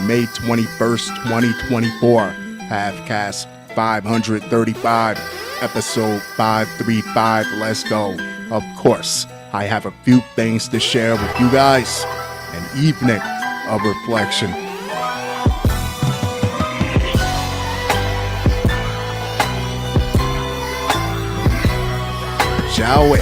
May 21st, 2024. Halfcast 535, episode 535. Let's go. Of course, I have a few things to share with you guys. An evening of reflection. Shall we?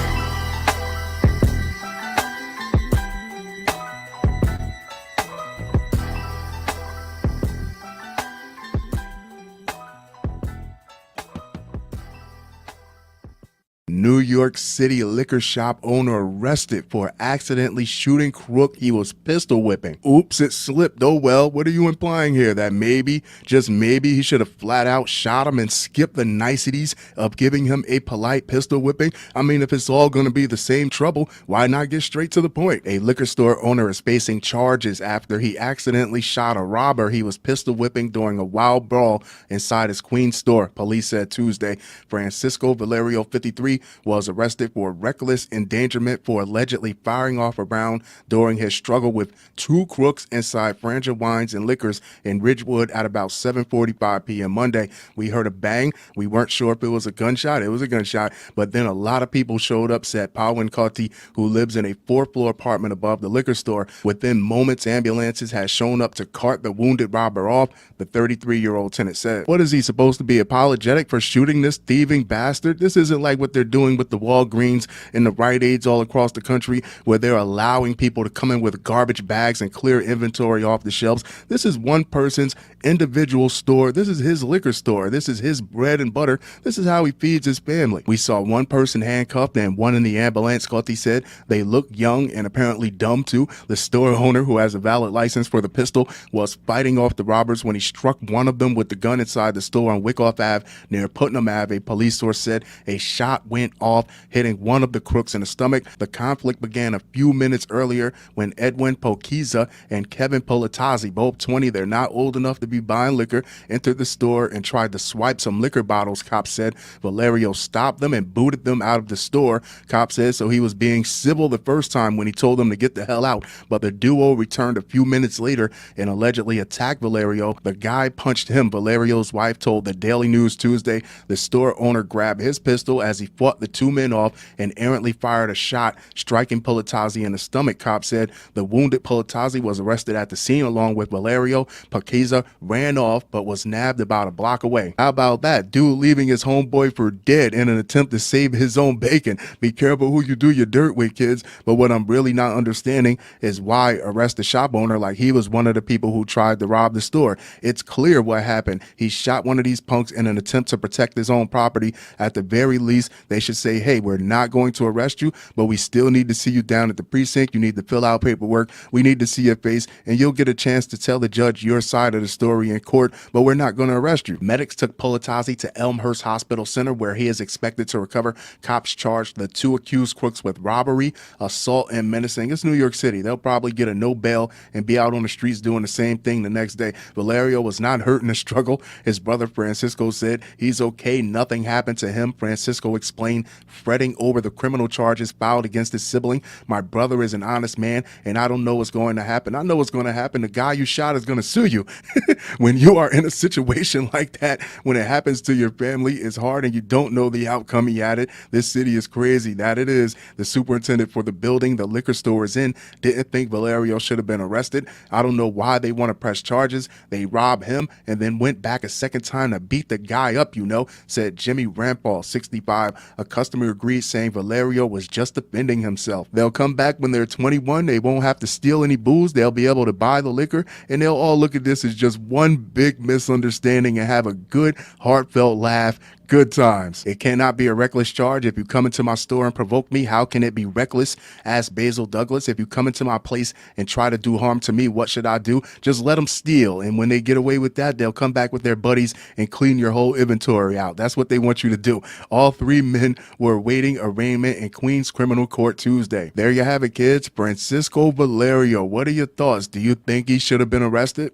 New York City liquor shop owner arrested for accidentally shooting crook he was pistol whipping. Oops, it slipped. Oh well, what are you implying here? That maybe, just maybe, he should have flat out shot him and skipped the niceties of giving him a polite pistol whipping? I mean, if it's all going to be the same trouble, why not get straight to the point? A liquor store owner is facing charges after he accidentally shot a robber he was pistol whipping during a wild brawl inside his Queens store, police said Tuesday. Francisco Valerio, 53, was arrested for reckless endangerment for allegedly firing off a round during his struggle with two crooks inside Franja Wines and Liquors in Ridgewood at about 7:45 p.m. Monday. We heard a bang. We weren't sure if it was a gunshot. It was a gunshot, but then a lot of people showed up, said Pawan Koti, who lives in a fourth-floor apartment above the liquor store. Within moments, ambulances had shown up to cart the wounded robber off, the 33-year-old tenant said. What is he supposed to be, apologetic for shooting this thieving bastard? This isn't like what they're doing with the Walgreens and the Rite Aids all across the country, where they're allowing people to come in with garbage bags and clear inventory off the shelves. This is one person's individual store. This is his liquor store. This is his bread and butter. This is how he feeds his family. We saw one person handcuffed and one in the ambulance, Scotty said. They look young and apparently dumb too. The store owner, who has a valid license for the pistol, was fighting off the robbers when he struck one of them with the gun inside the store on Wyckoff Ave near Putnam Ave. A police source said a shot went off, hitting one of the crooks in the stomach. The conflict began a few minutes earlier when Edwin Pokiza and Kevin Politazzi, both 20, they're not old enough to be buying liquor, entered the store and tried to swipe some liquor bottles, cops said. Valerio stopped them and booted them out of the store, cops said, so he was being civil the first time when he told them to get the hell out, but the duo returned a few minutes later and allegedly attacked Valerio. The guy punched him, Valerio's wife told the Daily News Tuesday. The store owner grabbed his pistol as he fought the two men off and errantly fired a shot, striking Politazzi in the stomach, cops said. The wounded Politazzi was arrested at the scene along with Valerio. Paquiza ran off but was nabbed about a block away. How about that? Dude leaving his homeboy for dead in an attempt to save his own bacon. Be careful who you do your dirt with, kids. But what I'm really not understanding is why arrest the shop owner like he was one of the people who tried to rob the store. It's clear what happened. He shot one of these punks in an attempt to protect his own property. At the very least, they should say, hey, we're not going to arrest you, but we still need to see you down at the precinct. You need to fill out paperwork. We need to see your face, and you'll get a chance to tell the judge your side of the story in court, but we're not going to arrest you. Medics took Politazzi to Elmhurst Hospital Center, where he is expected to recover. Cops charged the two accused crooks with robbery, assault, and menacing. It's New York City. They'll probably get a no bail and be out on the streets doing the same thing the next day. Valerio was not hurt in the struggle. His brother Francisco said he's okay. Nothing happened to him. Francisco explained, fretting over the criminal charges filed against his sibling. My brother is an honest man, and I don't know what's going to happen. I know what's going to happen. The guy you shot is going to sue you. When you are in a situation like that, when it happens to your family, it's hard and you don't know the outcome. He added, this city is crazy. That it is. The superintendent for the building the liquor store is in didn't think Valerio should have been arrested. I don't know why they want to press charges. They robbed him and then went back a second time to beat the guy up, said Jimmy Rampal, 65. A customer agreed, saying Valerio was just defending himself. They'll come back when they're 21. They won't have to steal any booze. They'll be able to buy the liquor, and they'll all look at this as just one big misunderstanding and have a good, heartfelt laugh. Good times. It cannot be a reckless charge. If you come into my store and provoke me, how can it be reckless? Asked Basil Douglas. If you come into my place and try to do harm to me, what should I do? Just let them steal. And when they get away with that, they'll come back with their buddies and clean your whole inventory out. That's what they want you to do. All three men were awaiting arraignment in Queens Criminal Court Tuesday. There you have it, kids. Francisco Valerio. What are your thoughts? Do you think he should have been arrested?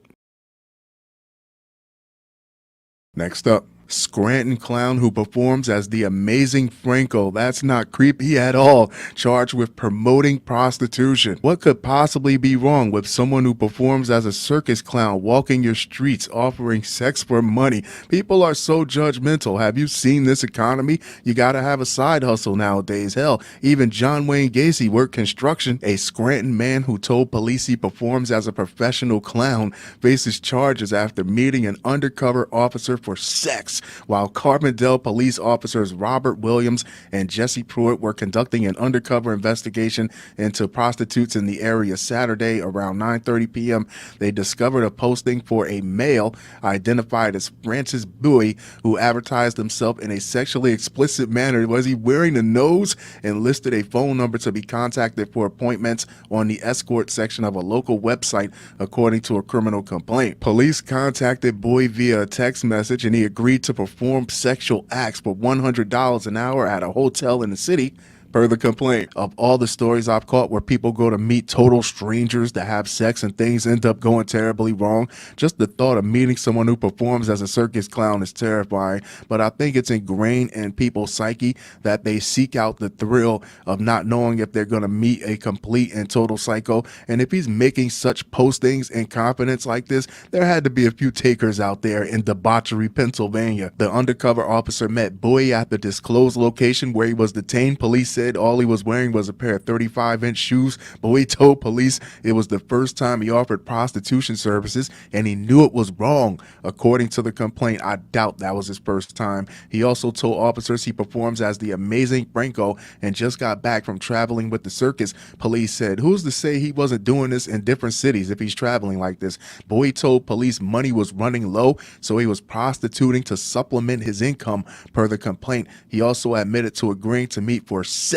Next up. Scranton clown who performs as the amazing Franco. That's not creepy at all. Charged with promoting prostitution. What could possibly be wrong with someone who performs as a circus clown walking your streets offering sex for money? People are so judgmental. Have you seen this economy? You gotta have a side hustle nowadays. Hell, even John Wayne Gacy worked construction. A Scranton man who told police he performs as a professional clown faces charges after meeting an undercover officer for sex, while Carbondale police officers Robert Williams and Jesse Pruitt were conducting an undercover investigation into prostitutes in the area Saturday around 9:30 p.m. They discovered a posting for a male identified as Francis Bowie who advertised himself in a sexually explicit manner. Was he wearing a nose? And listed a phone number to be contacted for appointments on the escort section of a local website, according to a criminal complaint. Police contacted Bowie via a text message and he agreed to perform sexual acts for $100 an hour at a hotel in the city. Per the complaint, of all the stories I've caught where people go to meet total strangers to have sex and things end up going terribly wrong, just the thought of meeting someone who performs as a circus clown is terrifying. But I think it's ingrained in people's psyche that they seek out the thrill of not knowing if they're going to meet a complete and total psycho. And if he's making such postings in confidence like this, there had to be a few takers out there in Debauchery, Pennsylvania. The undercover officer met Bowie at the disclosed location where he was detained. Police said all he was wearing was a pair of 35-inch shoes. Bowie told police it was the first time he offered prostitution services and he knew it was wrong. According to the complaint, I doubt that was his first time. He also told officers he performs as the amazing Franco and just got back from traveling with the circus. Police said, who's to say he wasn't doing this in different cities if he's traveling like this? Bowie told police money was running low, so he was prostituting to supplement his income. Per the complaint, he also admitted to agreeing to meet for sex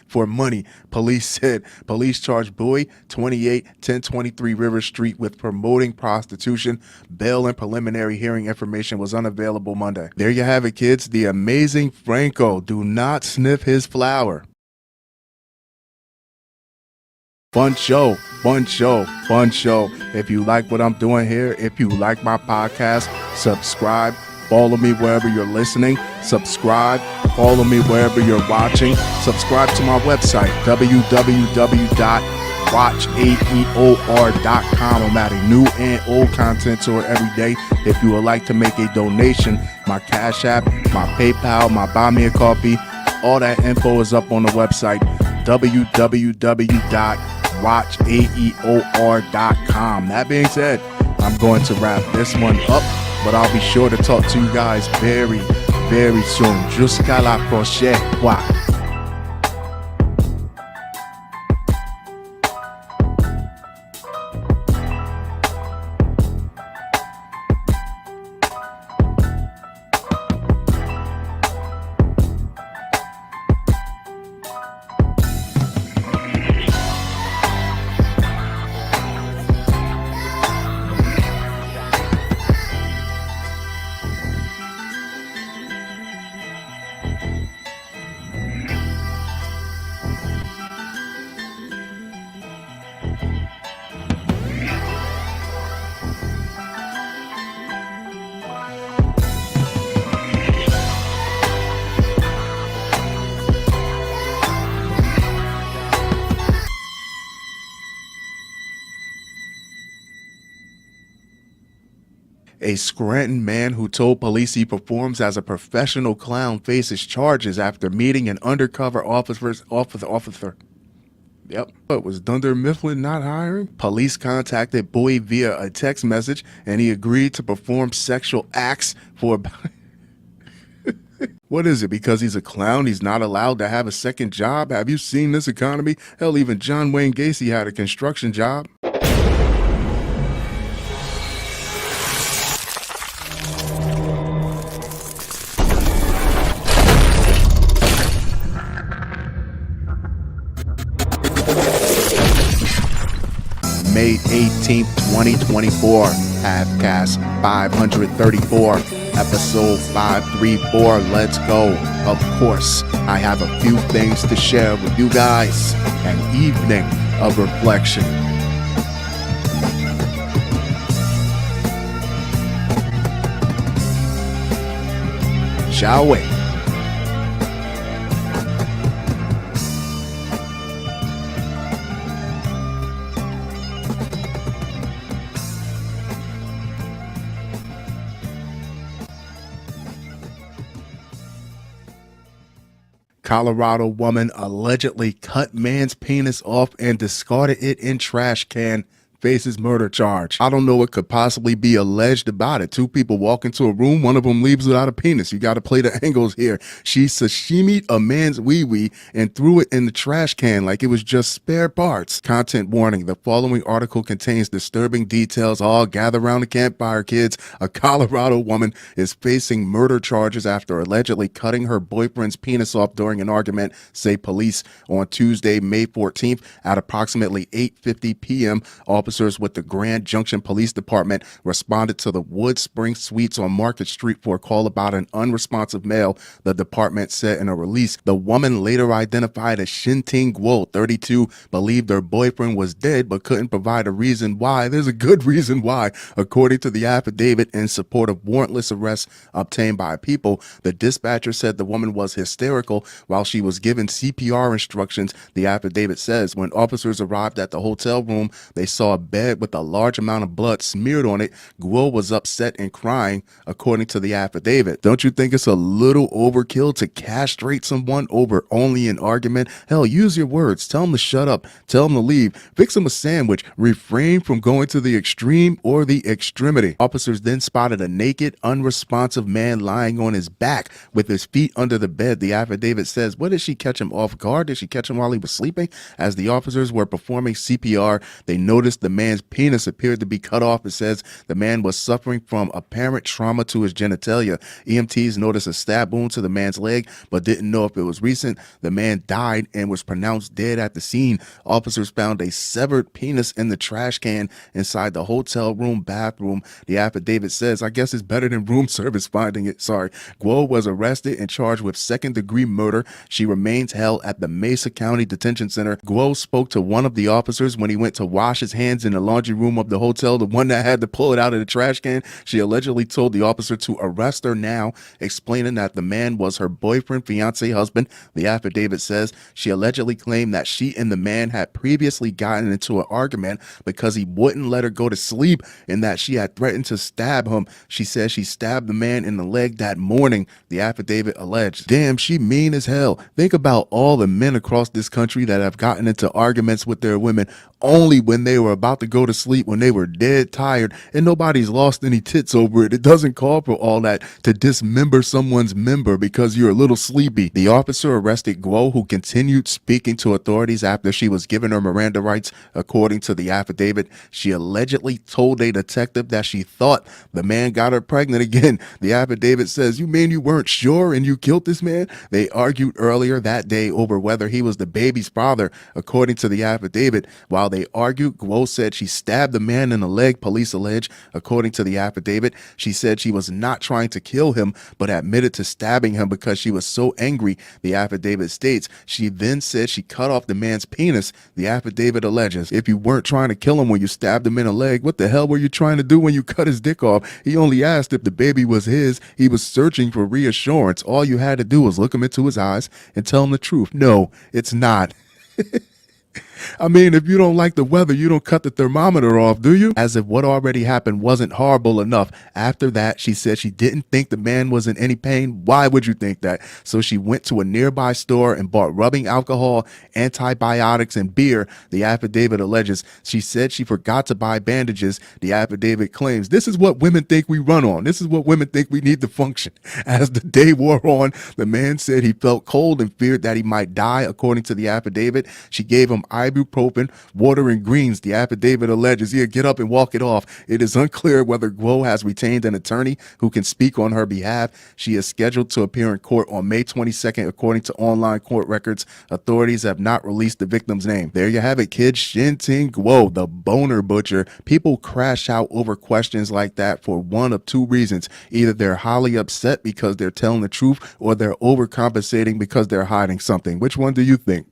for money. Police said police charged Bowie, 28, 1023 River Street, with promoting prostitution. Bail and preliminary hearing information was unavailable Monday. There you have it, kids. The amazing Franco. Do not sniff his flower. Fun show, fun show, fun show. If you like what I'm doing here, if you like my podcast, subscribe. Follow me wherever you're listening. Subscribe. Follow me wherever you're watching. Subscribe to my website, www.watchaeor.com. I'm adding new and old content to it every day. If you would like to make a donation, my Cash App, my PayPal, my Buy Me a Coffee, all that info is up on the website, www.watchaeor.com. That being said, I'm going to wrap this one up, but I'll be sure to talk to you guys very, very soon. Jusqu'à la prochaine fois. A Scranton man who told police he performs as a professional clown faces charges after meeting an undercover officer. Yep. But was Dunder Mifflin not hiring? Police contacted Bowie via a text message and he agreed to perform sexual acts for What is it? Because he's a clown, he's not allowed to have a second job? Have you seen this economy? Hell, even John Wayne Gacy had a construction job. May 18th, 2024, Halfcast 534, episode 534, let's go. Of course, I have a few things to share with you guys, an evening of reflection. shall we? Colorado woman allegedly cut man's penis off and discarded it in trash can. Faces murder charge. I don't know what could possibly be alleged about it. Two people walk into a room, one of them leaves without a penis. You got to play the angles here. She sashimied a man's wee-wee and threw it in the trash can like it was just spare parts. Content warning: the following article contains disturbing details. All gather around the campfire, kids. A Colorado woman is facing murder charges after allegedly cutting her boyfriend's penis off during an argument, say police. On Tuesday, May 14th at approximately 8:50 p.m., officers with the Grand Junction Police Department responded to the Wood Spring Suites on Market Street for a call about an unresponsive male, the department said in a release. The woman, later identified as Shinting Guo, 32, believed her boyfriend was dead but couldn't provide a reason why. There's a good reason why. According to the affidavit in support of warrantless arrests obtained by People, the dispatcher said the woman was hysterical while she was given CPR instructions. The affidavit says when officers arrived at the hotel room, they saw a bed with a large amount of blood smeared on it. Guo was upset and crying, according to the affidavit. Don't you think it's a little overkill to castrate someone over only an argument? Hell, use your words. Tell them to shut up. Tell them to leave. Fix them a sandwich. Refrain from going to the extreme or the extremity. Officers then spotted a naked, unresponsive man lying on his back with his feet under the bed. The affidavit says, what, did she catch him off guard? Did she catch him while he was sleeping? As the officers were performing CPR, they noticed the man's penis appeared to be cut off. It says the man was suffering from apparent trauma to his genitalia. EMTs noticed a stab wound to the man's leg, but didn't know if it was recent. The man died and was pronounced dead at the scene. Officers found a severed penis in the trash can inside the hotel room bathroom. The affidavit says, I guess it's better than room service finding it. Sorry. Guo was arrested and charged with second-degree murder. She remains held at the Mesa County Detention Center. Guo spoke to one of the officers when he went to wash his hands in the laundry room of the hotel, the one that had to pull it out of the trash can. She allegedly told the officer to arrest her now, explaining that the man was her boyfriend, fiance, husband. The affidavit says she allegedly claimed that she and the man had previously gotten into an argument because he wouldn't let her go to sleep and that she had threatened to stab him. She says she stabbed the man in the leg that morning, the affidavit alleged. Damn, she mean as hell. Think about all the men across this country that have gotten into arguments with their women only when they were about to go to sleep, when they were dead tired, and nobody's lost any tits over it. It doesn't call for all that to dismember someone's member because you're a little sleepy. The officer arrested Guo, who continued speaking to authorities after she was given her Miranda rights. According to the affidavit, she allegedly told a detective that she thought the man got her pregnant again. The affidavit says, you mean you weren't sure and you killed this man? They argued earlier that day over whether he was the baby's father. According to the affidavit, while they argued, Guo said she stabbed the man in the leg, police allege. According to the affidavit, she said she was not trying to kill him, but admitted to stabbing him because she was so angry. The affidavit states she then said she cut off the man's penis. The affidavit alleges, if you weren't trying to kill him when you stabbed him in the leg, what the hell were you trying to do when you cut his dick off? He only asked if the baby was his. He was searching for reassurance. All you had to do was look him into his eyes and tell him the truth. No, it's not. I mean, if you don't like the weather, you don't cut the thermometer off, do you? As if what already happened wasn't horrible enough. After that, she said she didn't think the man was in any pain. Why would you think that? So she went to a nearby store and bought rubbing alcohol, antibiotics, and beer. The affidavit alleges she said she forgot to buy bandages. The affidavit claims this is what women think we run on. This is what women think we need to function. As the day wore on, the man said he felt cold and feared that he might die. According to the affidavit, she gave him ibuprofen, water, and greens. The affidavit alleges, here, get up and walk it off. It is unclear whether Guo has retained an attorney who can speak on her behalf. She is scheduled to appear in court on May 22nd, according to online court records. Authorities have not released the victim's name. There you have it, kids. Shinting Guo, the boner butcher. People crash out over questions like that for one of two reasons. Either they're highly upset because they're telling the truth, or they're overcompensating because they're hiding something. Which one do you think?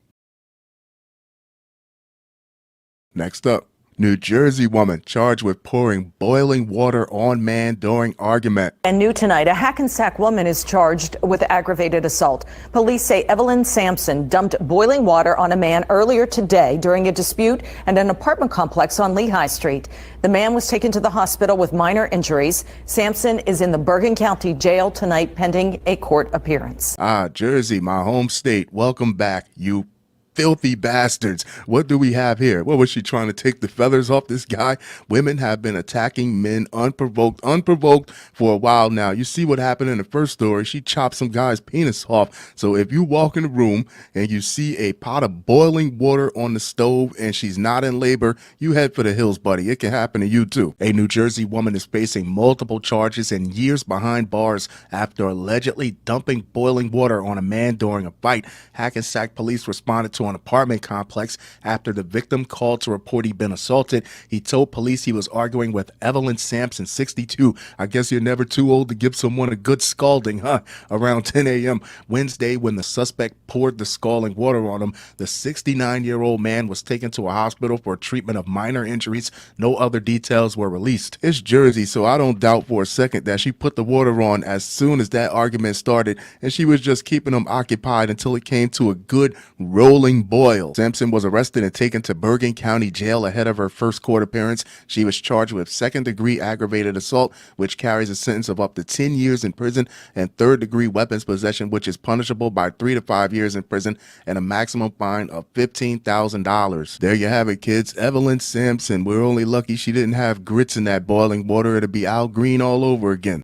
Next up, New Jersey woman charged with pouring boiling water on man during argument. And new tonight, a Hackensack woman is charged with aggravated assault. Police say Evelyn Sampson dumped boiling water on a man earlier today during a dispute at an apartment complex on Lehigh Street. The man was taken to the hospital with minor injuries. Sampson is in the Bergen County Jail tonight pending a court appearance. Jersey, my home state. Welcome back, you filthy bastards. What do we have here? What was she trying to take the feathers off this guy? Women have been attacking men unprovoked for a while now. You see what happened in the first story. She chopped some guy's penis off. So if you walk in the room and you see a pot of boiling water on the stove and she's not in labor, you head for the hills, buddy. It can happen to you too. A New Jersey woman is facing multiple charges and years behind bars after allegedly dumping boiling water on a man during a fight. Hackensack police responded to an apartment complex after the victim called to report he'd been assaulted. He told police he was arguing with Evelyn Sampson, 62. I guess you're never too old to give someone a good scalding, huh? Around 10 a.m. Wednesday, when the suspect poured the scalding water on him, the 69-year-old man was taken to a hospital for treatment of minor injuries. No other details were released. It's Jersey, so I don't doubt for a second that she put the water on as soon as that argument started, and she was just keeping him occupied until it came to a good rolling boil. Sampson was arrested and taken to Bergen County Jail ahead of her first court appearance. She was charged with second-degree aggravated assault, which carries a sentence of up to 10 years in prison, and third-degree weapons possession, which is punishable by 3 to 5 years in prison and a maximum fine of $15,000. There you have it, kids. Evelyn Sampson. We're only lucky she didn't have grits in that boiling water. It'd be Al Green all over again.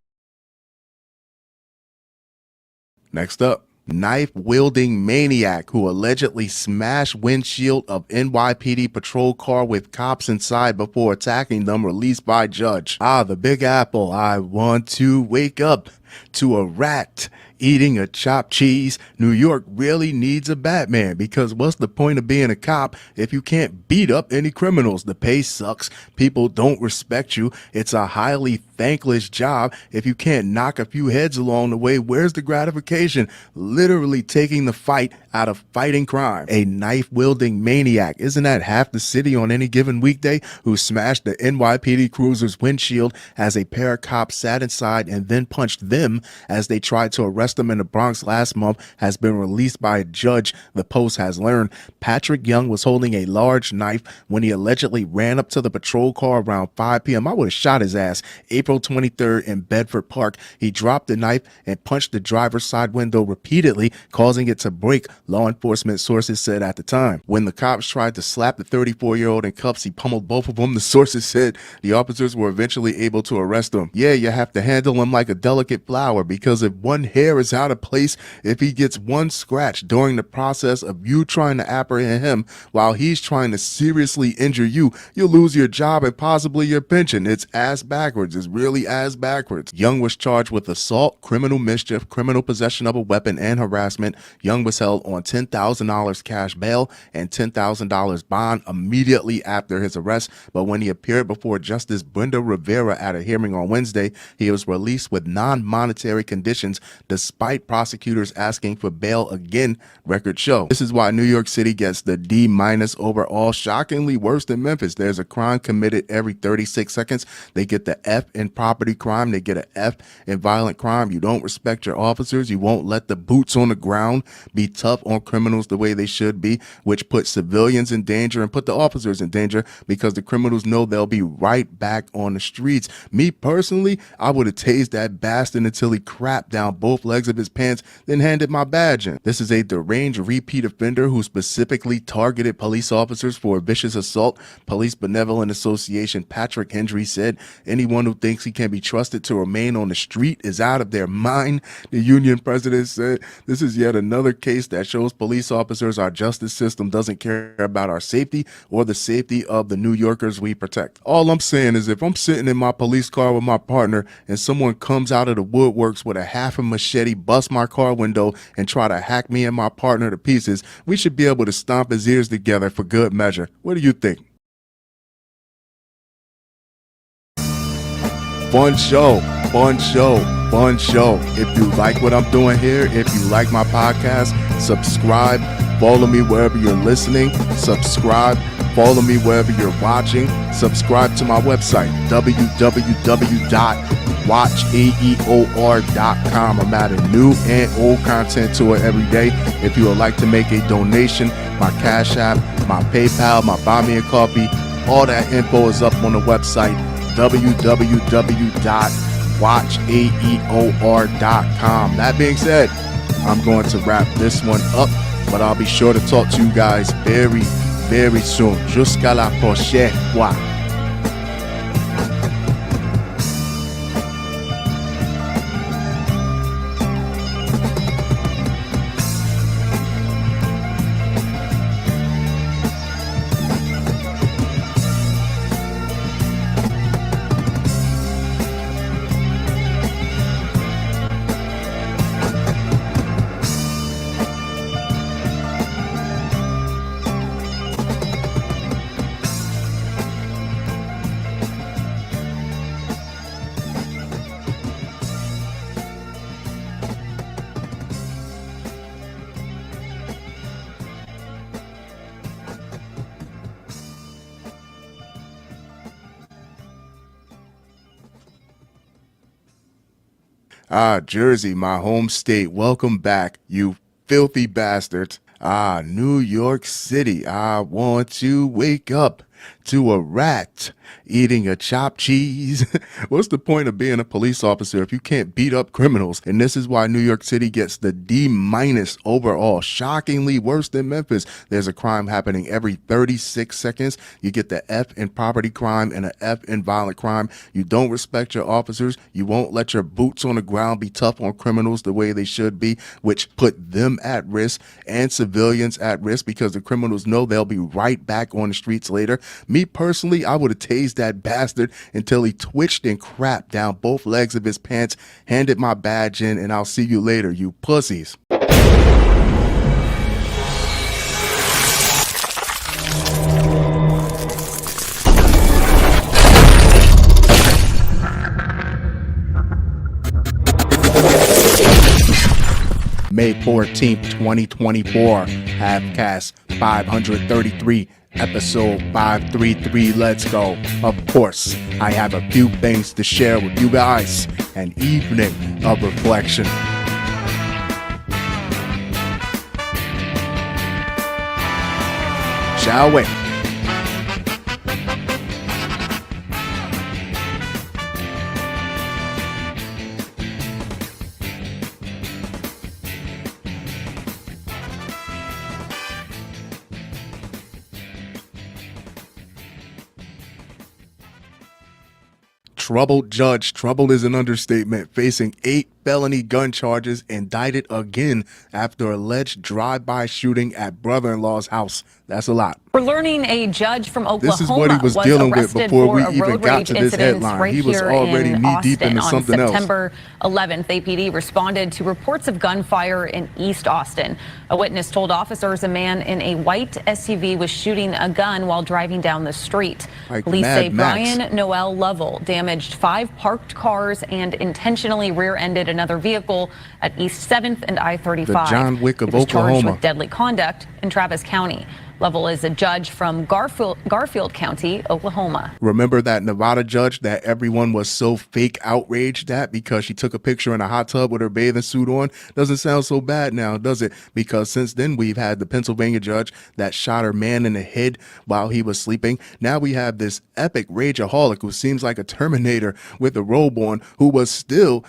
Next up. Knife-wielding maniac who allegedly smashed windshield of NYPD patrol car with cops inside before attacking them, released by judge. The Big Apple. I want to wake up to a rat eating a chopped cheese. New York really needs a Batman, because what's the point of being a cop if you can't beat up any criminals? The pay sucks. People don't respect you. It's a highly thankless job. If you can't knock a few heads along the way, where's the gratification? Literally taking the fight out of fighting crime. A knife-wielding maniac, isn't that half the city on any given weekday, who smashed the NYPD cruiser's windshield as a pair of cops sat inside and then punched them as they tried to arrest them in the Bronx last month, has been released by a judge, the Post has learned. Patrick Young was holding a large knife when he allegedly ran up to the patrol car around 5 p.m. I would have shot his ass. April 23rd in Bedford Park. He dropped the knife and punched the driver's side window repeatedly, causing it to break, law enforcement sources said at the time. When the cops tried to slap the 34-year-old in cuffs, he pummeled both of them. The sources said the officers were eventually able to arrest him. Yeah, you have to handle him like a delicate flower, because if one hair is out of place, if he gets one scratch during the process of you trying to apprehend him while he's trying to seriously injure you, you'll lose your job and possibly your pension. It's ass backwards. It's really ass backwards. Young was charged with assault, criminal mischief, criminal possession of a weapon, and harassment. Young was held on $10,000 cash bail and $10,000 bond immediately after his arrest, but when he appeared before Justice Brenda Rivera at a hearing on Wednesday, he was released with non-monetary conditions despite prosecutors asking for bail again, records show. This is why New York City gets the D- overall, shockingly worse than Memphis. There's a crime committed every 36 seconds. They get the F in property crime. They get an F in violent crime. You don't respect your officers. You won't let the boots on the ground be tough on criminals the way they should be, which put civilians in danger and put the officers in danger, because the criminals know they'll be right back on the streets. Me personally, I would have tased that bastard until he crapped down both legs of his pants, then handed my badge in. This is a deranged repeat offender who specifically targeted police officers for a vicious assault. Police Benevolent Association Patrick Hendry said anyone who thinks he can be trusted to remain on the street is out of their mind. The union president said this is yet another case that shows police officers, our justice system doesn't care about our safety or the safety of the New Yorkers we protect. All I'm saying is, if I'm sitting in my police car with my partner and someone comes out of the woodworks with a half a machete, bust my car window, and try to hack me and my partner to pieces, we should be able to stomp his ears together for good measure. What do you think? Fun show, fun show, fun show. If you like what I'm doing here, if you like my podcast, subscribe, Follow me wherever you're listening. Subscribe. Follow me wherever you're watching. Subscribe to my website, www.watchaeor.com. I'm adding new and old content to it every day. If you would like to make a donation, my Cash App, my PayPal, my Buy Me a Coffee, all that info is up on the website, www.watchaeor.com. That being said, I'm going to wrap this one up, but I'll be sure to talk to you guys very, very soon. Jusqu'à la prochaine fois. Jersey, my home state. Welcome back, you filthy bastards. New York City. I want to wake up to a rat eating a chopped cheese. What's the point of being a police officer if you can't beat up criminals? And this is why New York City gets the D- overall. Shockingly worse than Memphis. There's a crime happening every 36 seconds. You get the F in property crime and an F in violent crime. You don't respect your officers. You won't let your boots on the ground be tough on criminals the way they should be, which put them at risk and civilians at risk because the criminals know they'll be right back on the streets later. Me personally, I would have tased that bastard until he twitched and crapped down both legs of his pants, handed my badge in, and I'll see you later, you pussies. May 14th, 2024, Halfcast 533. Episode 533, let's go. Of course, I have a few things to share with you guys. An evening of reflection. Shall we? Troubled judge, trouble is an understatement, facing 8 felony gun charges, indicted again after alleged drive-by shooting at brother-in-law's house. That's a lot. We're learning a judge from Oklahoma This is what he was dealing with before we even got to this headline. He was already knee-deep into something else. On September 11th, APD responded to reports of gunfire in East Austin. A witness told officers a man in a white SUV was shooting a gun while driving down the street. Like Police Mad say Max. Brian Noel Lovell damaged 5 parked cars and intentionally rear-ended another vehicle at East 7th and I-35. The John Wick of He was charged Oklahoma. with deadly conduct in Travis County. Lovell is a judge from Garfield County, Oklahoma. Remember that Nevada judge that everyone was so fake outraged at because she took a picture in a hot tub with her bathing suit on? Doesn't sound so bad now, does it? Because since then we've had the Pennsylvania judge that shot her man in the head while he was sleeping. Now we have this epic rageaholic who seems like a Terminator with a robe on, who was still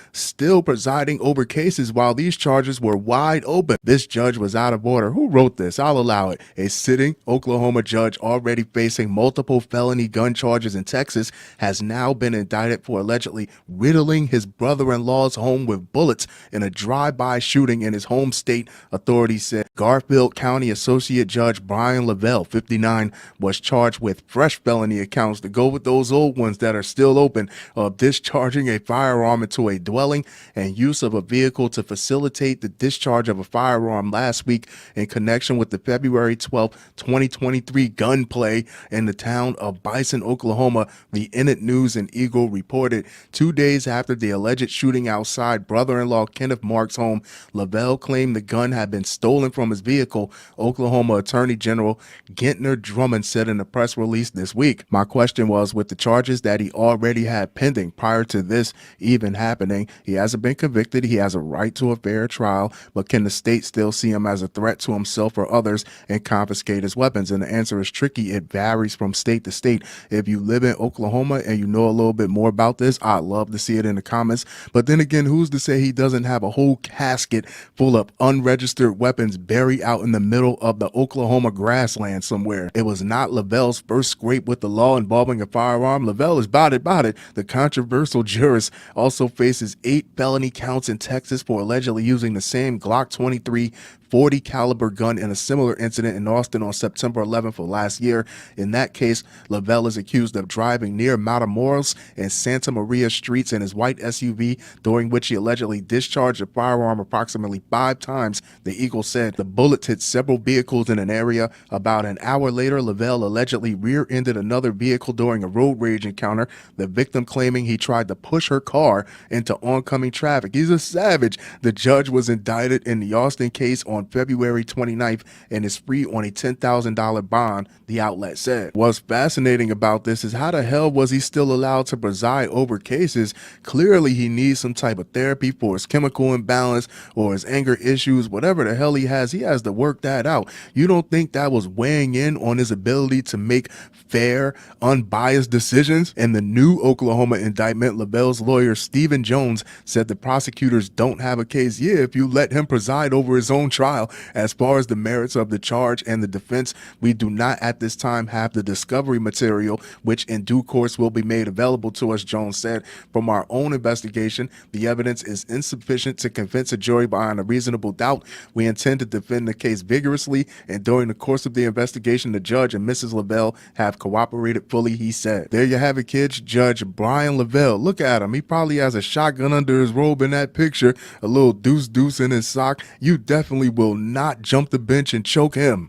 presiding over cases while these charges were wide open. This judge was out of order. Who wrote this? I'll allow it. A sitting Oklahoma judge already facing multiple felony gun charges in Texas has now been indicted for allegedly riddling his brother-in-law's home with bullets in a drive-by shooting in his home state, authorities said. Garfield County Associate Judge Brian Lavelle, 59, was charged with fresh felony accounts to go with those old ones that are still open of discharging a firearm into a dwelling and use of a vehicle to facilitate the discharge of a firearm last week in connection with the February 12th, 2023 gunplay in the town of Bison, Oklahoma, the Enid News and Eagle reported. 2 days after the alleged shooting outside brother-in-law Kenneth Mark's home, Lavelle claimed the gun had been stolen from his vehicle, Oklahoma Attorney General Gentner Drummond said in a press release this week. My question was, with the charges that he already had pending prior to this even happening, he hasn't been convicted, he has a right to a fair trial, but can the state still see him as a threat to himself or others and confiscate his weapons? And the answer is tricky. It varies from state to state. If you live in Oklahoma and you know a little bit more about this, I'd love to see it in the comments. But then again, who's to say he doesn't have a whole casket full of unregistered weapons buried out in the middle of the Oklahoma grassland somewhere? It was not Lavelle's first scrape with the law involving a firearm. Lavelle is about it. The controversial jurist also faces 8 felony counts in Texas for allegedly using the same Glock 23 .40 caliber gun in a similar incident in Austin on September 11th of last year. In that case, Lavelle is accused of driving near Matamoros and Santa Maria streets in his white SUV, during which he allegedly discharged a firearm approximately 5 times, the Eagle said. The bullets hit several vehicles in an area. About an hour later, Lavelle allegedly rear-ended another vehicle during a road rage encounter, the victim claiming he tried to push her car into oncoming traffic. He's a savage. The judge was indicted in the Austin case on February 29th and is free on a $10,000 bond, the outlet said. What's fascinating about this is how the hell was he still allowed to preside over cases? Clearly he needs some type of therapy for his chemical imbalance or his anger issues, whatever the hell he has to work that out. You don't think that was weighing in on his ability to make fair, unbiased decisions? In the new Oklahoma indictment, Lavelle's lawyer Stephen Jones said the prosecutors don't have a case. Yeah, if you let him preside over his own trial. As far as the merits of the charge and the defense, we do not at this time have the discovery material, which in due course will be made available to us, Jones said. From our own investigation, the evidence is insufficient to convince a jury beyond a reasonable doubt. We intend to defend the case vigorously, and during the course of the investigation, the judge and Mrs. Lavelle have cooperated fully, he said. There you have it, kids. Judge Brian Lavelle. Look at him. He probably has a shotgun under his robe in that picture, a little deuce in his sock. You definitely will not jump the bench and choke him.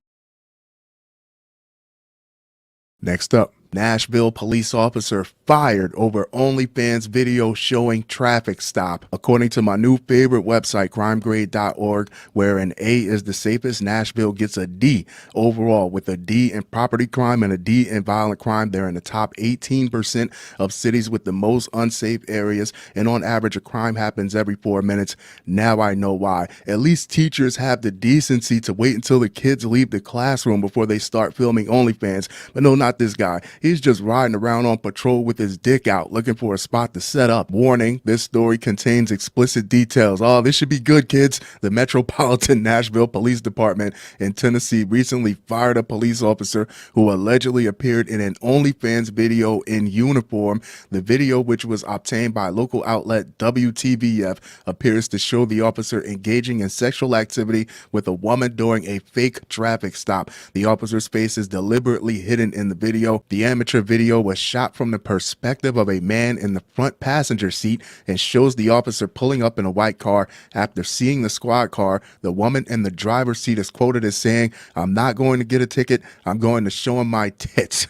Next up, Nashville police officer fired over OnlyFans video showing traffic stop. According to my new favorite website, crimegrade.org, where an A is the safest, Nashville gets a D overall, with a D in property crime and a D in violent crime. They're in the top 18% of cities with the most unsafe areas, and on average, a crime happens every 4 minutes. Now I know why. At least teachers have the decency to wait until the kids leave the classroom before they start filming OnlyFans. But no, not this guy. He's just riding around on patrol with his dick out, looking for a spot to set up. Warning, this story contains explicit details. Oh, this should be good, kids. The Metropolitan Nashville Police Department in Tennessee recently fired a police officer who allegedly appeared in an OnlyFans video in uniform. The video, which was obtained by local outlet WTVF, appears to show the officer engaging in sexual activity with a woman during a fake traffic stop. The officer's face is deliberately hidden in the video. The amateur video was shot from the perspective of a man in the front passenger seat and shows the officer pulling up in a white car. After seeing the squad car, the woman in the driver's seat is quoted as saying, "I'm not going to get a ticket. I'm going to show him my tits."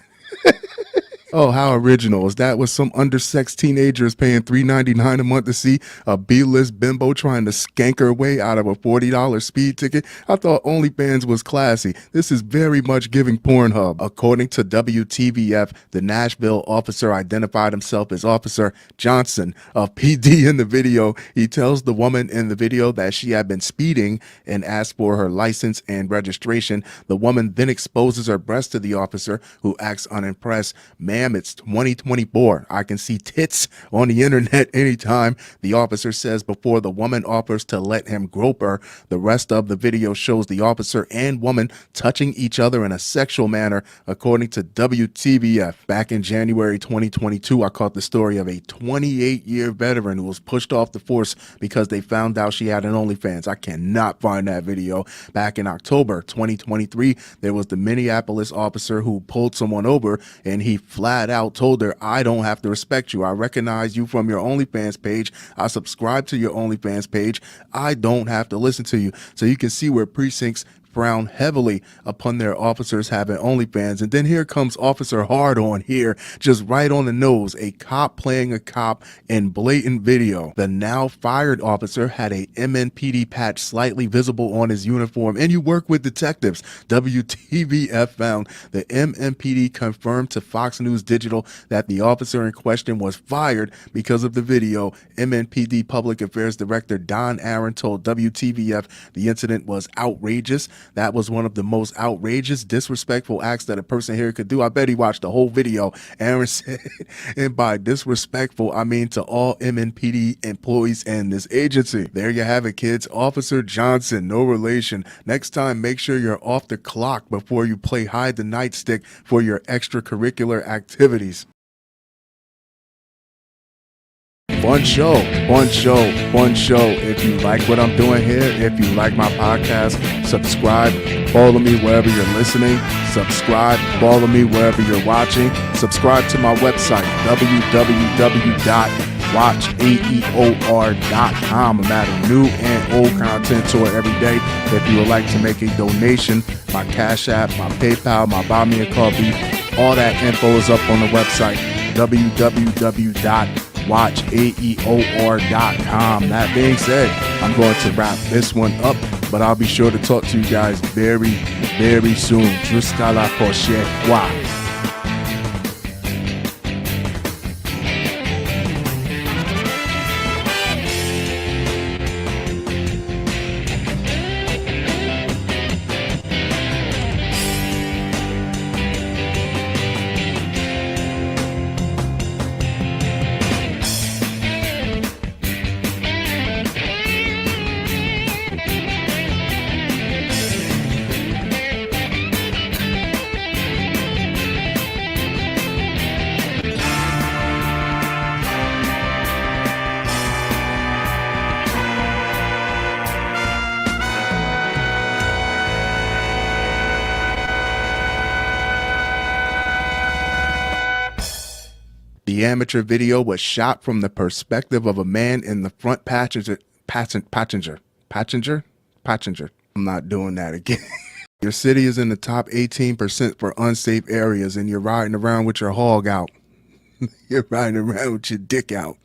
Oh, how original. Is that what some undersexed teenager is paying $3.99 a month to see a B-list bimbo trying to skank her way out of a $40 speed ticket? I thought OnlyFans was classy. This is very much giving Pornhub. According to WTVF, the Nashville officer identified himself as Officer Johnson of PD in the video. He tells the woman in the video that she had been speeding and asked for her license and registration. The woman then exposes her breast to the officer, who acts unimpressed. "Ma'am, it's 2024. I can see tits on the internet anytime," the officer says before the woman offers to let him grope her. The rest of the video shows the officer and woman touching each other in a sexual manner, according to WTVF. Back in January 2022, I caught the story of a 28-year veteran who was pushed off the force because they found out she had an OnlyFans. I cannot find that video. Back in October 2023, there was the Minneapolis officer who pulled someone over, and he flat out told her, "I don't have to respect you. I recognize you from your OnlyFans page. I subscribe to your OnlyFans page. I don't have to listen to you." So you can see where precincts frown heavily upon their officers having OnlyFans. And then here comes Officer Hard on here, just right on the nose, a cop playing a cop in blatant video. The now fired officer had a MNPD patch slightly visible on his uniform. And you work with detectives. WTVF found the MNPD confirmed to Fox News Digital that the officer in question was fired because of the video. MNPD Public Affairs Director Don Aaron told WTVF the incident was outrageous. That was one of the most outrageous, disrespectful acts that a person here could do. I bet he watched the whole video. Aaron said, and by disrespectful, I mean to all MNPD employees and this agency. There you have it, kids. Officer Johnson, no relation. Next time, make sure you're off the clock before you play hide the nightstick for your extracurricular activities. Fun show, fun show, fun show. If you like what I'm doing here, if you like my podcast, subscribe, follow me wherever you're listening, subscribe, follow me wherever you're watching, subscribe to my website, www.watchaeor.com. I'm adding new and old content to it every day. If you would like to make a donation, my Cash App, my PayPal, my Buy Me a Coffee, all that info is up on the website, www.watchaeor.com. That being said, I'm going to wrap this one up, but I'll be sure to talk to you guys very, very soon. Jusqu'à la prochaine fois. The amateur video was shot from the perspective of a man in the front passenger. I'm not doing that again. Your city is in the top 18% for unsafe areas, and you're riding around with your hog out. You're riding around with your dick out.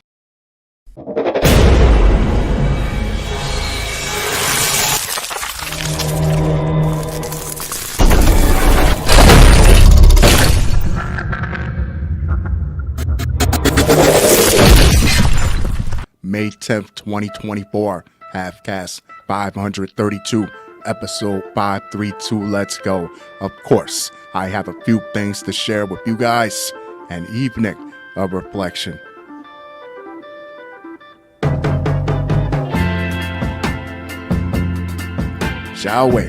May 10th, 2024, Halfcast 532, episode 532, let's go. Of course, I have a few things to share with you guys, an evening of reflection. Shall we?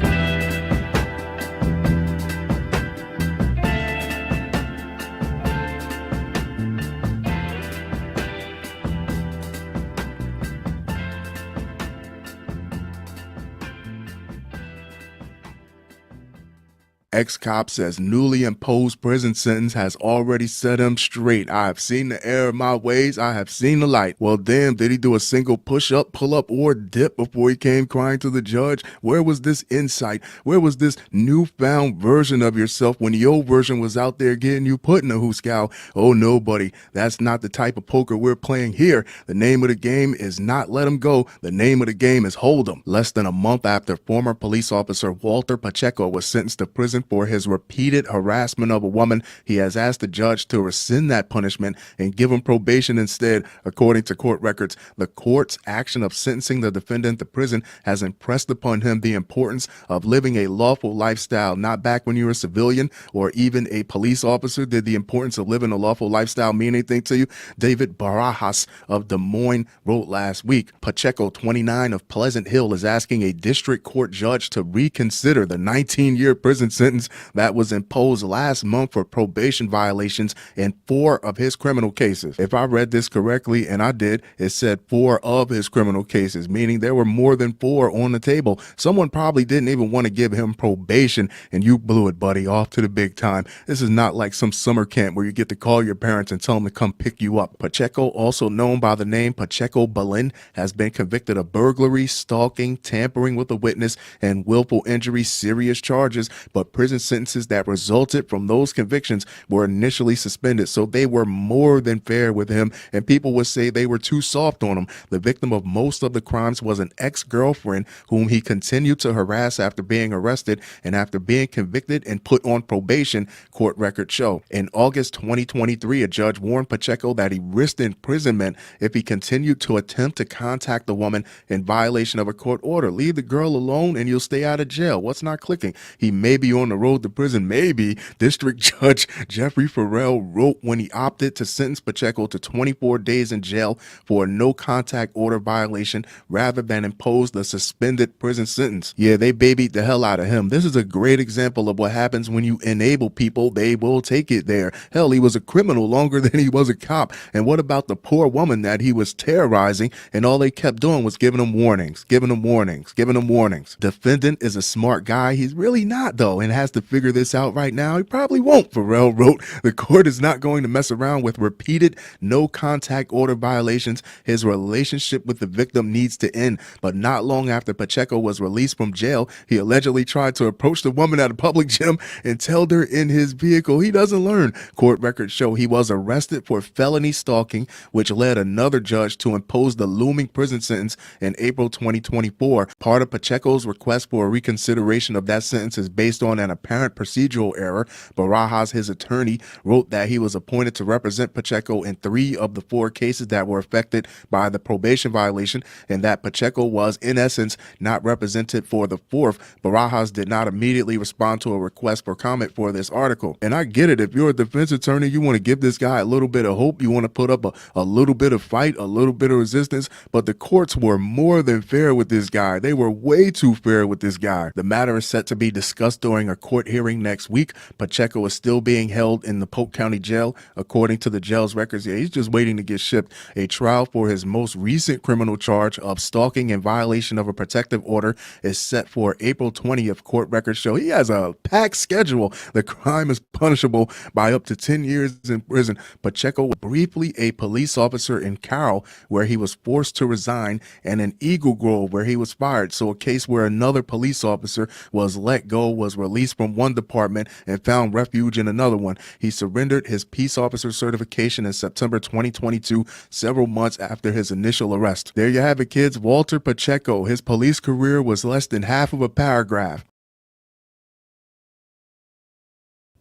Ex-cop says newly imposed prison sentence has already set him straight. I have seen the error of my ways. I have seen the light. Well, damn, did he do a single push-up, pull-up, or dip before he came crying to the judge? Where was this insight? Where was this newfound version of yourself when the old version was out there getting you put in a hooscow? Oh, no, buddy. That's not the type of poker we're playing here. The name of the game is not let him go. The name of the game is hold him. Less than a month after former police officer Walter Pacheco was sentenced to prison for his repeated harassment of a woman, he has asked the judge to rescind that punishment and give him probation instead. According to court records, the court's action of sentencing the defendant to prison has impressed upon him the importance of living a lawful lifestyle. Not back when you were a civilian or even a police officer did the importance of living a lawful lifestyle mean anything to you. David Barajas of Des Moines wrote last week, Pacheco, 29, of Pleasant Hill, is asking a district court judge to reconsider the 19-year prison sentence sentence that was imposed last month for probation violations in 4 of his criminal cases. If I read this correctly, and I did, it said 4 of his criminal cases, meaning there were more than 4 on the table. Someone probably didn't even want to give him probation, and you blew it, buddy, off to the big time. This is not like some summer camp where you get to call your parents and tell them to come pick you up. Pacheco, also known by the name Pacheco Balin, has been convicted of burglary, stalking, tampering with a witness, and willful injury, serious charges, but prison sentences that resulted from those convictions were initially suspended, so they were more than fair with him, and people would say they were too soft on him. The victim of most of the crimes was an ex-girlfriend whom he continued to harass after being arrested and after being convicted and put on probation, court records show. In August 2023, a judge warned Pacheco that he risked imprisonment if he continued to attempt to contact the woman in violation of a court order. Leave the girl alone and you'll stay out of jail. What's not clicking? He may be on the road to prison. Maybe. District Judge Jeffrey Farrell wrote when he opted to sentence Pacheco to 24 days in jail for a no contact order violation rather than impose the suspended prison sentence. Yeah, they babied the hell out of him. This is a great example of what happens when you enable people. They will take it there. Hell, he was a criminal longer than he was a cop. And what about the poor woman that he was terrorizing, and all they kept doing was giving him warnings, giving him warnings, giving him warnings. Defendant is a smart guy. He's really not, though, and has to figure this out right now. He probably won't, Farrell wrote. The court is not going to mess around with repeated no contact order violations. His relationship with the victim needs to end. But not long after Pacheco was released from jail, he allegedly tried to approach the woman at a public gym and tell her in his vehicle. He doesn't learn. Court records show he was arrested for felony stalking, which led another judge to impose the looming prison sentence in April 2024. Part of Pacheco's request for a reconsideration of that sentence is based on an apparent procedural error. Barajas, his attorney, wrote that he was appointed to represent Pacheco in 3 of the 4 cases that were affected by the probation violation, and that Pacheco was, in essence, not represented for the 4th. Barajas did not immediately respond to a request for comment for this article. And I get it. If you're a defense attorney, you want to give this guy a little bit of hope. You want to put up a little bit of fight, a little bit of resistance. But the courts were more than fair with this guy. They were way too fair with this guy. The matter is set to be discussed during a court hearing next week. Pacheco is still being held in the Polk County Jail. According to the jail's records, he's just waiting to get shipped. A trial for his most recent criminal charge of stalking in violation of a protective order is set for April 20th. Court records show he has a packed schedule. The crime is punishable by up to 10 years in prison. Pacheco was briefly a police officer in Carroll, where he was forced to resign, and in Eagle Grove, where he was fired. So a case where another police officer was let go, was released from one department and found refuge in another one. He surrendered his peace officer certification in September 2022, several months after his initial arrest. There you have it, kids. Walter Pacheco. His police career was less than half of a paragraph.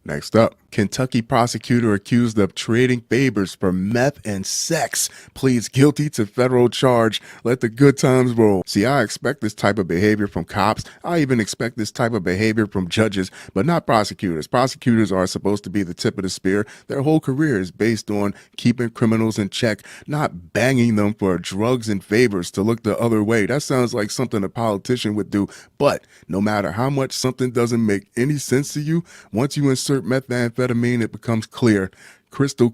Next up, Kentucky prosecutor accused of trading favors for meth and sex pleads guilty to federal charge. Let the good times roll. See, I expect this type of behavior from cops. I even expect this type of behavior from judges, but not prosecutors. Prosecutors are supposed to be the tip of the spear. Their whole career is based on keeping criminals in check, not banging them for drugs and favors to look the other way. That sounds like something a politician would do. But no matter how much something doesn't make any sense to you, once you insert methamphetamine, it becomes clear. Crystal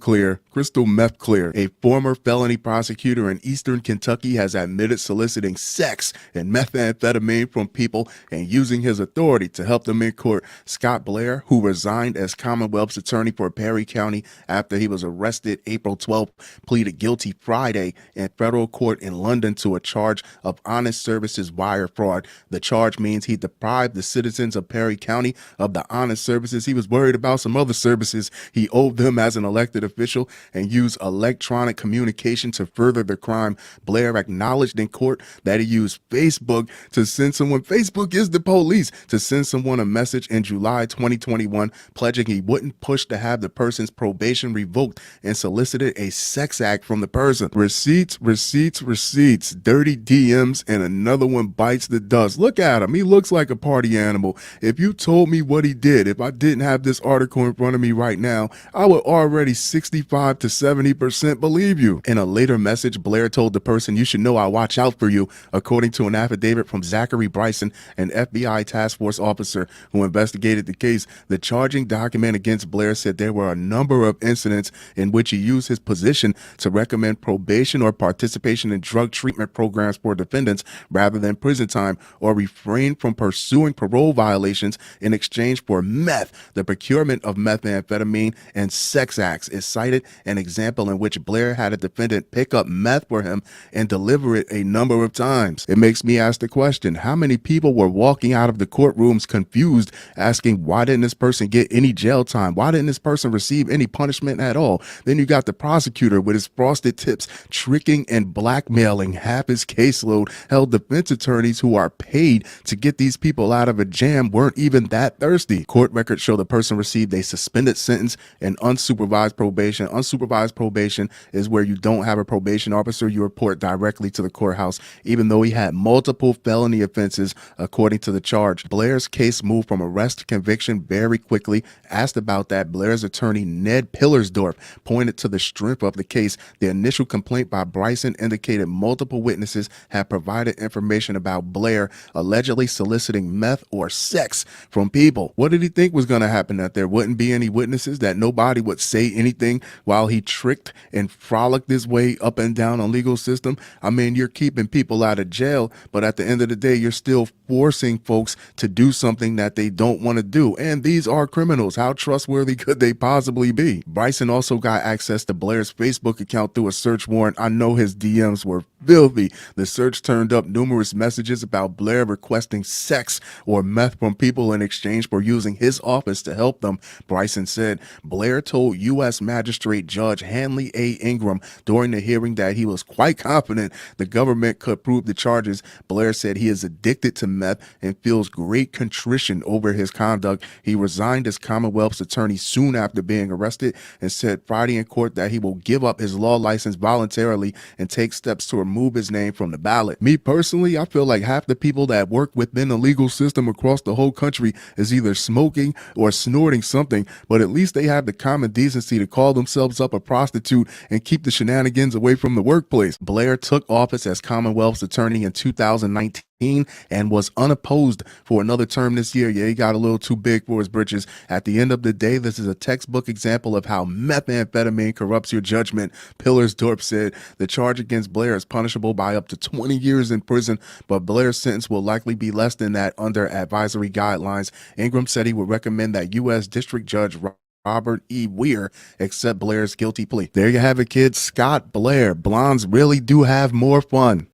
meth clear. A former felony prosecutor in eastern Kentucky has admitted soliciting sex and methamphetamine from people and using his authority to help them in court. Scott Blair, who resigned as Commonwealth's attorney for Perry County after he was arrested April 12th, pleaded guilty Friday in federal court in London to a charge of honest services wire fraud. The charge means he deprived the citizens of Perry County of the honest services he was worried about some other services he owed them as an elected official, and used electronic communication to further the crime. Blair acknowledged in court that he used Facebook to send someone, Facebook is the police, to send someone a message in July 2021 pledging he wouldn't push to have the person's probation revoked, and solicited a sex act from the person. Receipts, dirty DMs, and another one bites the dust. Look at him. He looks like a party animal. If you told me what he did, if I didn't have this article in front of me right now, I would already already 65 to 70% believe you. In a later message, Blair told the person, "You should know I watch out for you," according to an affidavit from Zachary Bryson, an FBI task force officer who investigated the case. The charging document against Blair said there were a number of incidents in which he used his position to recommend probation or participation in drug treatment programs for defendants rather than prison time, or refrain from pursuing parole violations in exchange for meth. The procurement of methamphetamine and sex acts is cited an example in which Blair had a defendant pick up meth for him and deliver it a number of times. It makes me ask the question, how many people were walking out of the courtrooms confused, asking, why didn't this person get any jail time? Why didn't this person receive any punishment at all? Then you got the prosecutor with his frosted tips tricking and blackmailing half his caseload. Hell, defense attorneys who are paid to get these people out of a jam weren't even that thirsty. Court records show the person received a suspended sentence and unsupervised probation. Unsupervised probation is where you don't have a probation officer. You report directly to the courthouse, even though he had multiple felony offenses according to the charge. Blair's case moved from arrest to conviction very quickly. Asked about that, Blair's attorney Ned Pillersdorf pointed to the strength of the case. The initial complaint by Bryson indicated multiple witnesses had provided information about Blair allegedly soliciting meth or sex from people. What did he think was going to happen? That there wouldn't be any witnesses, that nobody would say anything while he tricked and frolicked his way up and down a legal system? I mean, you're keeping people out of jail, but at the end of the day, you're still forcing folks to do something that they don't want to do. And these are criminals. How trustworthy could they possibly be? Bryson also got access to Blair's Facebook account through a search warrant. I know his DMs were filthy. The search turned up numerous messages about Blair requesting sex or meth from people in exchange for using his office to help them. Bryson said Blair told U.S. Magistrate Judge Hanley A. Ingram during the hearing that he was quite confident the government could prove the charges. Blair said he is addicted to meth and feels great contrition over his conduct. He resigned as Commonwealth's attorney soon after being arrested and said Friday in court that he will give up his law license voluntarily and take steps to remove his name from the ballot. Me personally, I feel like half the people that work within the legal system across the whole country is either smoking or snorting something, but at least they have the common decency to call themselves up a prostitute and keep the shenanigans away from the workplace. Blair took office as Commonwealth's attorney in 2019 and was unopposed for another term this year. Yeah, he got a little too big for his britches. At the end of the day, this is a textbook example of how methamphetamine corrupts your judgment. Pillersdorf said the charge against Blair is punishable by up to 20 years in prison, but Blair's sentence will likely be less than that under advisory guidelines. Ingram said he would recommend that U.S. District Judge Robert E. Weir accept Blair's guilty plea. There you have it, kids. Scott Blair. Blondes really do have more fun.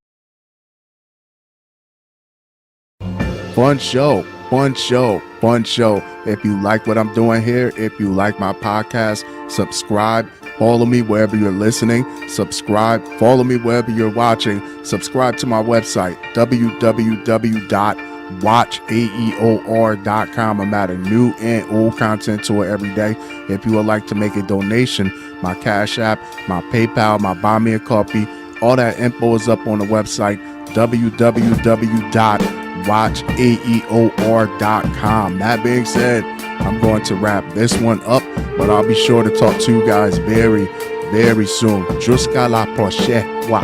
Fun show, fun show, fun show. If you like what I'm doing here, if you like my podcast, subscribe, follow me wherever you're listening, subscribe, follow me wherever you're watching, subscribe to my website, www.watchaeor.com. I'm adding new and old content to it every day. If you would like to make a donation, my Cash App, my PayPal, my Buy Me a Coffee, all that info is up on the website, www.watchaeor.com. That being said, I'm going to wrap this one up, but I'll be sure to talk to you guys very, very soon. Jusqu'à la prochaine fois.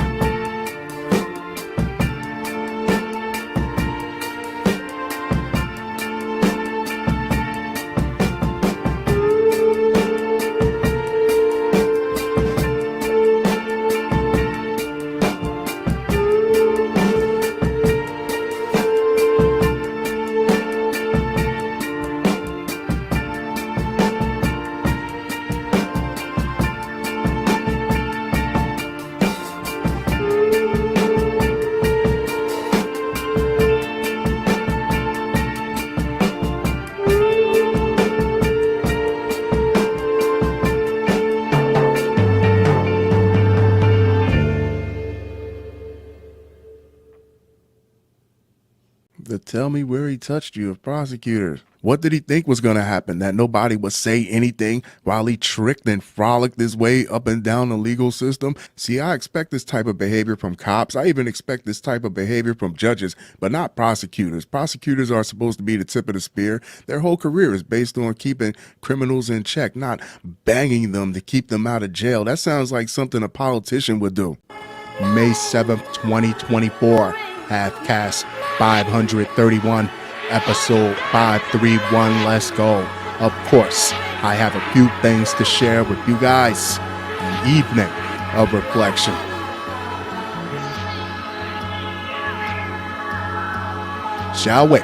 Tell me where he touched you of prosecutors. What did he think was going to happen? That nobody would say anything while he tricked and frolicked his way up and down the legal system? See, I expect this type of behavior from cops. I even expect this type of behavior from judges, but not prosecutors. Prosecutors are supposed to be the tip of the spear. Their whole career is based on keeping criminals in check, not banging them to keep them out of jail. That sounds like something a politician would do. May 7th, 2024, Half-Cast 531. Episode 531, let's go. Of course, I have a few things to share with you guys. An evening of reflection. Shall we?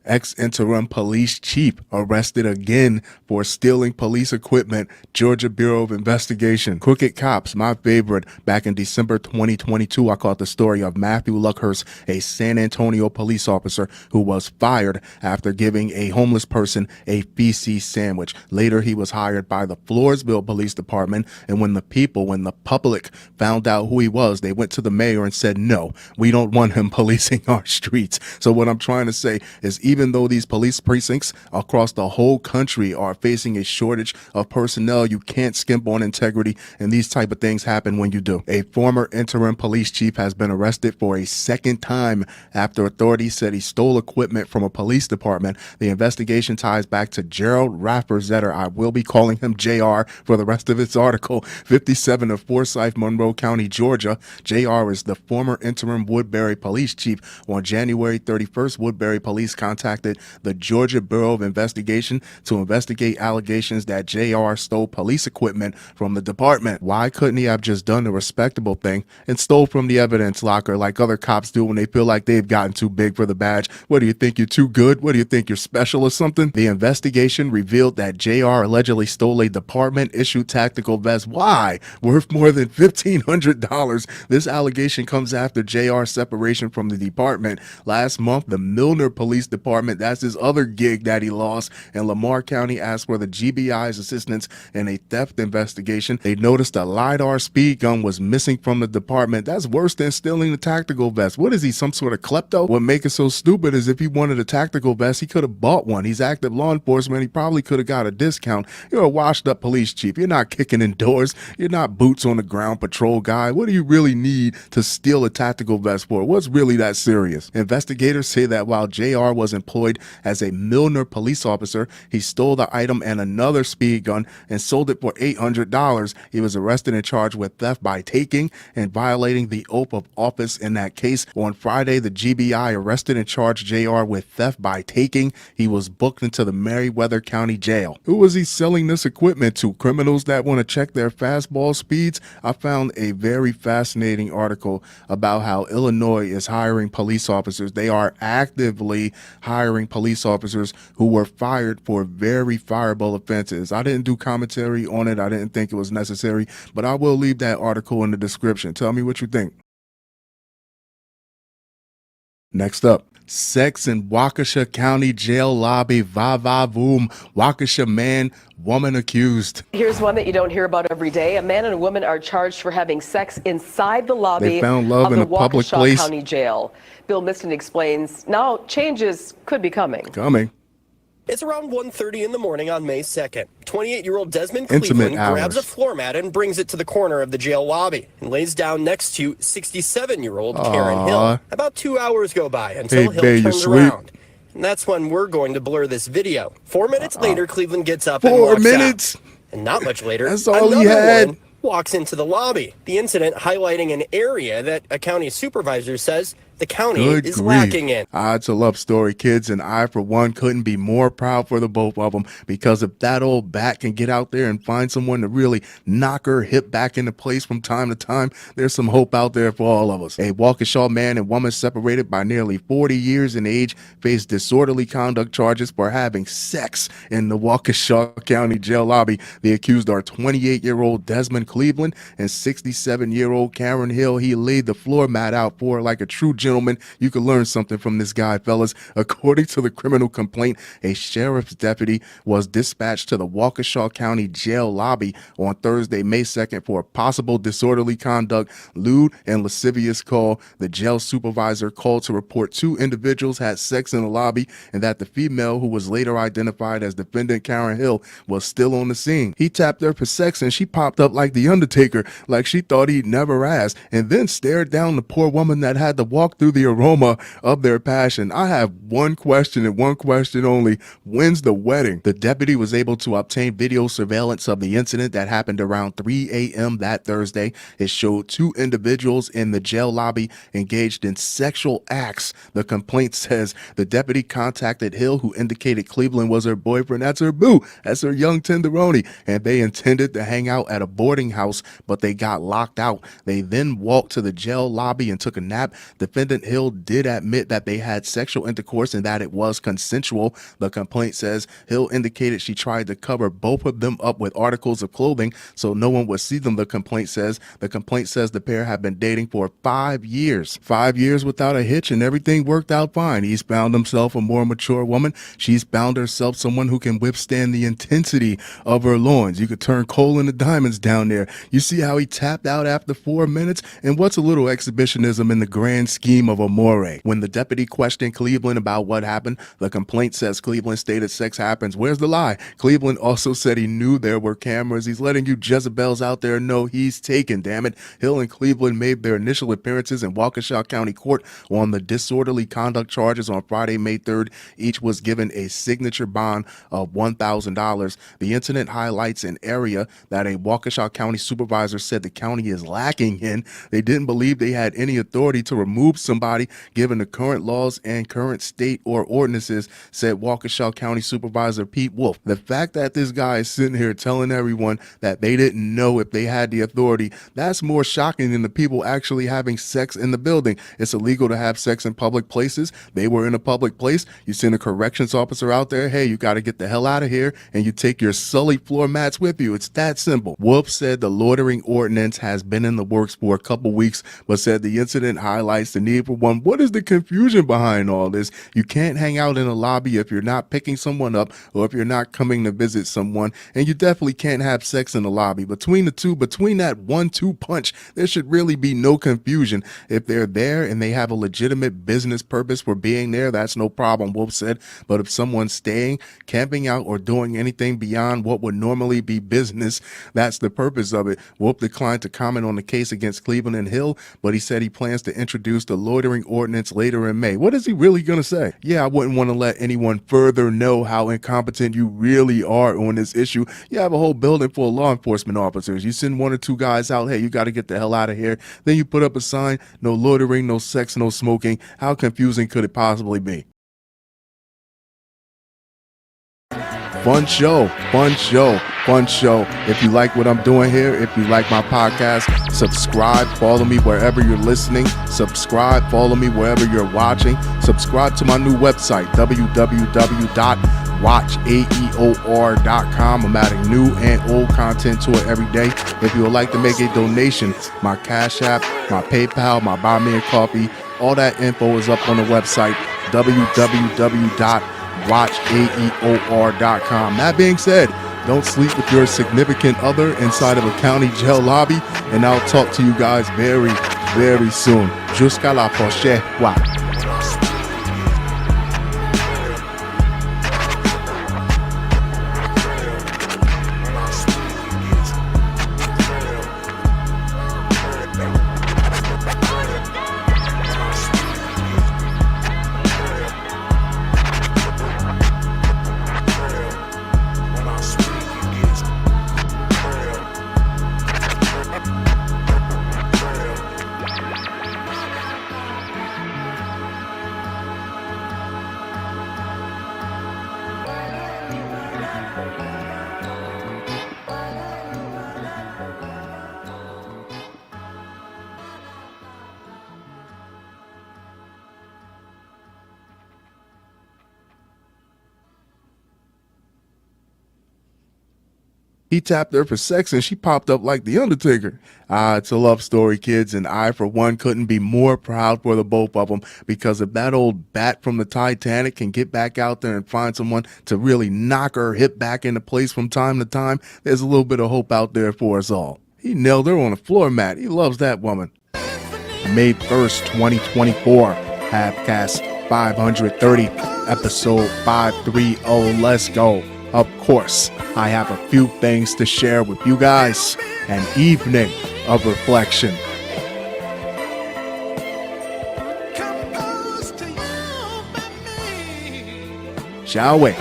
Ex-interim police chief arrested again for stealing police equipment, Georgia Bureau of Investigation. Crooked cops, my favorite. Back in December 2022, I caught the story of Matthew Luckhurst, a San Antonio police officer who was fired after giving a homeless person a feces sandwich. Later, he was hired by the Floresville Police Department, and when the public found out who he was, they went to the mayor and said, no, we don't want him policing our streets. So what I'm trying to say is, even though these police precincts across the whole country are facing a shortage of personnel, you can't skimp on integrity, and these type of things happen when you do. A former interim police chief has been arrested for a second time after authorities said he stole equipment from a police department. The investigation ties back to Gerald Rafferzetter. I will be calling him JR for the rest of this article. 57 of Forsyth, Monroe County, Georgia. JR is the former interim Woodbury police chief. On January 31st, Woodbury police contacted the Georgia Bureau of Investigation to investigate allegations that JR stole police equipment from the department. Why couldn't he have just done the respectable thing and stole from the evidence locker like other cops do when they feel like they've gotten too big for the badge? What do you think, you're too good? What do you think, you're special or something? The investigation revealed that JR allegedly stole a department-issued tactical vest. Why? Worth more than $1,500. This allegation comes after JR's separation from the department. Last month, the Milner Police Department, that's his other gig that he lost, and Lamar County asked for the GBI's assistance in a theft investigation. They noticed a LiDAR speed gun was missing from the department. That's worse than stealing the tactical vest. What is he, some sort of klepto? What makes it so stupid is if he wanted a tactical vest, he could have bought one. He's active law enforcement. He probably could have got a discount. You're a washed up police chief. You're not kicking in doors. You're not boots on the ground patrol guy. What do you really need to steal a tactical vest for? What's really that serious? Investigators say that while JR was employed as a Milner police officer, he stole the item and another speed gun and sold it for $800. He was arrested and charged with theft by taking and violating the oath of office in that case. On Friday, the GBI arrested and charged JR with theft by taking. He was booked into the Meriwether County Jail. Who was he selling this equipment to? Criminals that want to check their fastball speeds? I found a very fascinating article about how Illinois is hiring police officers. They are actively hiring police officers who were fired for very fireable offenses. I didn't do commentary on it. I didn't think it was necessary, but I will leave that article in the description. Tell me what you think. Next up, sex in Waukesha County Jail lobby. Va-va-voom. Waukesha man, woman accused. Here's one that you don't hear about every day. A man and a woman are charged for having sex inside the lobby They found love of in the a public Waukesha place. County Jail. Bill Miston explains now changes could be coming. It's around 1:30 in the morning on May 2nd. 28-year-old Desmond Intimate Cleveland hours. grabs a floor mat and brings it to the corner of the jail lobby and lays down next to 67-year-old Karen Hill. About 2 hours go by until Hey, babe, Hill you turns sweet? around. And that's when we're going to blur this video. 4 minutes later, Cleveland gets up and 4 walks minutes? out. And not much later, That's all he another had. woman walks into the lobby. The incident highlighting an area that a county supervisor says the county Good is grief. lacking in. It's a love story, kids, and I, for one, couldn't be more proud for the both of them, because if that old bat can get out there and find someone to really knock her hip back into place from time to time, there's some hope out there for all of us. A Waukesha man and woman separated by nearly 40 years in age face disorderly conduct charges for having sex in the Waukesha County jail lobby. The accused are 28-year-old Desmond Cleveland and 67-year-old Karen Hill. He laid the floor mat out for her like a true gentleman. You can learn something from this guy, fellas. According to the criminal complaint, a sheriff's deputy was dispatched to the Waukesha County jail lobby on Thursday, May 2nd for a possible disorderly conduct, lewd, and lascivious call. The jail supervisor called to report 2 individuals had sex in the lobby and that the female, who was later identified as defendant Karen Hill, was still on the scene. He tapped her for sex and she popped up like the Undertaker, like she thought he'd never asked, and then stared down the poor woman that had to walk through the aroma of their passion. I have one question and one question only. When's the wedding? The deputy was able to obtain video surveillance of the incident that happened around 3 a.m. that Thursday. It showed 2 individuals in the jail lobby engaged in sexual acts. The complaint says the deputy contacted Hill, who indicated Cleveland was her boyfriend. That's her boo. That's her young tenderoni. And they intended to hang out at a boarding house, but they got locked out. They then walked to the jail lobby and took a nap. Defendant Hill did admit that they had sexual intercourse and that it was consensual. The complaint says Hill indicated she tried to cover both of them up with articles of clothing so no one would see them. The complaint says the pair have been dating for 5 years. 5 years without a hitch, and everything worked out fine. He's found himself a more mature woman. She's found herself someone who can withstand the intensity of her loins. You could turn coal into diamonds down there. You see how he tapped out after 4 minutes? And what's a little exhibitionism in the grand scheme of amore? When the deputy questioned Cleveland about what happened, the complaint says Cleveland stated sex happens. Where's the lie? Cleveland also said he knew there were cameras. He's letting you Jezebels out there know he's taken, damn it. Hill and Cleveland made their initial appearances in Waukesha County Court on the disorderly conduct charges on Friday, May 3rd. Each was given a signature bond of $1,000. The incident highlights an area that a Waukesha County supervisor said the county is lacking in. They didn't believe they had any authority to remove somebody given the current laws and current state or ordinances, said Waukesha County Supervisor Pete Wolf. The fact that this guy is sitting here telling everyone that they didn't know if they had the authority, that's more shocking than the people actually having sex in the building. It's illegal to have sex in public places. They were in a public place. You send a corrections officer out there, hey, you got to get the hell out of here, and you take your sullied floor mats with you. It's that simple. Wolf said the loitering ordinance has been in the works for a couple weeks, but said the incident highlights the need for one. What is the confusion behind all this? You can't hang out in a lobby if you're not picking someone up or if you're not coming to visit someone, and you definitely can't have sex in the lobby. Between the two, between that 1-2 punch, there should really be no confusion. If they're there and they have a legitimate business purpose for being there, that's no problem, Wolf said. But if someone's staying, camping out, or doing anything beyond what would normally be business, that's the purpose of it. Wolf declined to comment on the case against Cleveland and Hill, but he said he plans to introduce the loitering ordinance later in May. What is he really going to say? Yeah, I wouldn't want to let anyone further know how incompetent you really are on this issue. You have a whole building full of law enforcement officers. You send 1 or 2 guys out, hey, you got to get the hell out of here. Then you put up a sign, no loitering, no sex, no smoking. How confusing could it possibly be? Fun show, fun show, fun show. If you like what I'm doing here, if you like my podcast, subscribe, follow me wherever you're listening. Subscribe, follow me wherever you're watching. Subscribe to my new website, www.watchaeor.com. I'm adding new and old content to it every day. If you would like to make a donation, my Cash App, my PayPal, my Buy Me a Coffee, all that info is up on the website, www.watchaeor.com. That being said, don't sleep with your significant other inside of a county jail lobby, and I'll talk to you guys very, very soon. Jusqu'à la prochaine fois. He tapped her for sex and she popped up like The Undertaker. It's a love story, kids, and I, for one, couldn't be more proud for the both of them, because if that old bat from the Titanic can get back out there and find someone to really knock her hip back into place from time to time, there's a little bit of hope out there for us all. He nailed her on a floor mat. He loves that woman. May 1st, 2024, Halfcast 530, episode 530. Let's go. Of course, I have a few things to share with you guys. An evening of reflection. Shall we?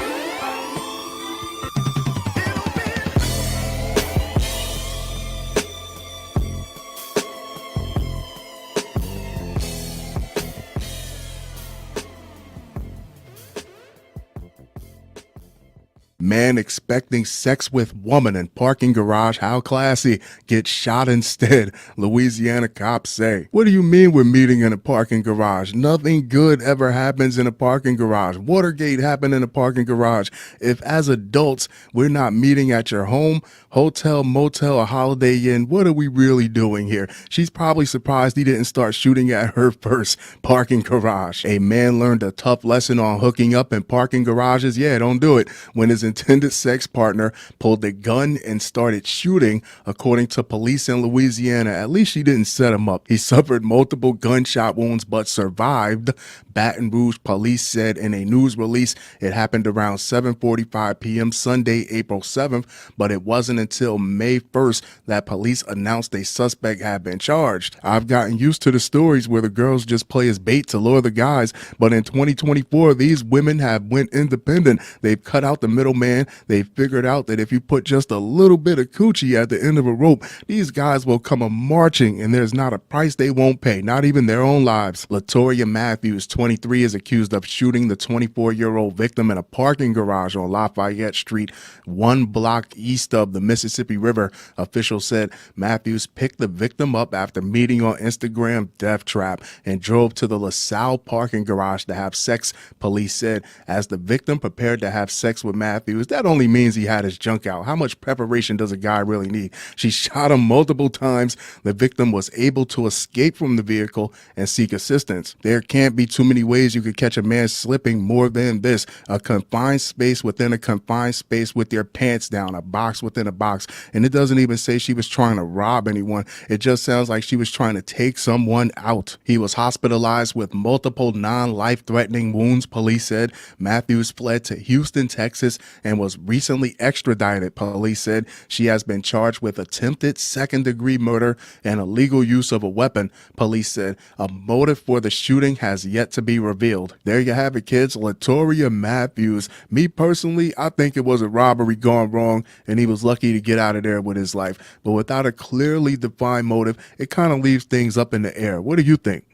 Man expecting sex with woman in parking garage, how classy, gets shot instead, Louisiana cops say. What do you mean we're meeting in a parking garage? Nothing good ever happens in a parking garage. Watergate happened in a parking garage. If as adults we're not meeting at your home, hotel, motel, or Holiday Inn, what are we really doing here? She's probably surprised he didn't start shooting at her first. Parking garage. A man learned a tough lesson on hooking up in parking garages. Yeah, don't do it. When his intended sex partner pulled a gun and started shooting, according to police in Louisiana. At least she didn't set him up. He suffered multiple gunshot wounds but survived. Baton Rouge police said in a news release it happened around 7:45 p.m. Sunday, April 7th, but it wasn't until May 1st that police announced a suspect had been charged. I've gotten used to the stories where the girls just play as bait to lure the guys, but in 2024, these women have went independent. They've cut out the middleman. They've figured out that if you put just a little bit of coochie at the end of a rope, these guys will come a-marching, and there's not a price they won't pay, not even their own lives. Latoya Matthews, 23, is accused of shooting the 24-year-old victim in a parking garage on Lafayette Street, 1 block east of the Mississippi River. Officials said Matthews picked the victim up after meeting on Instagram Death Trap and drove to the LaSalle parking garage to have sex, police said. As the victim prepared to have sex with Matthews, that only means he had his junk out. How much preparation does a guy really need? She shot him multiple times. The victim was able to escape from the vehicle and seek assistance. There can't be too many ways you could catch a man slipping more than this. A confined space within a confined space with your pants down, a box within a box. And it doesn't even say she was trying to rob anyone. It just sounds like she was trying to take someone out. He was hospitalized with multiple non-life-threatening wounds, police said. Matthews fled to Houston, Texas, and was recently extradited, police said. She has been charged with attempted second-degree murder and illegal use of a weapon, police said. A motive for the shooting has yet to be revealed. There you have it, kids. Latoya Matthews. Me personally, I think it was a robbery gone wrong, and he was lucky to get out of there with his life. But without a clearly defined motive, it kind of leaves things up in the air. What do you think?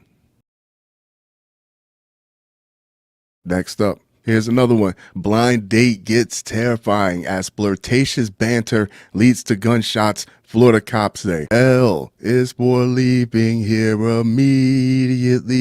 Next up, here's another one. Blind date gets terrifying as flirtatious banter leads to gunshots, Florida cops say. L is for leaving here immediately.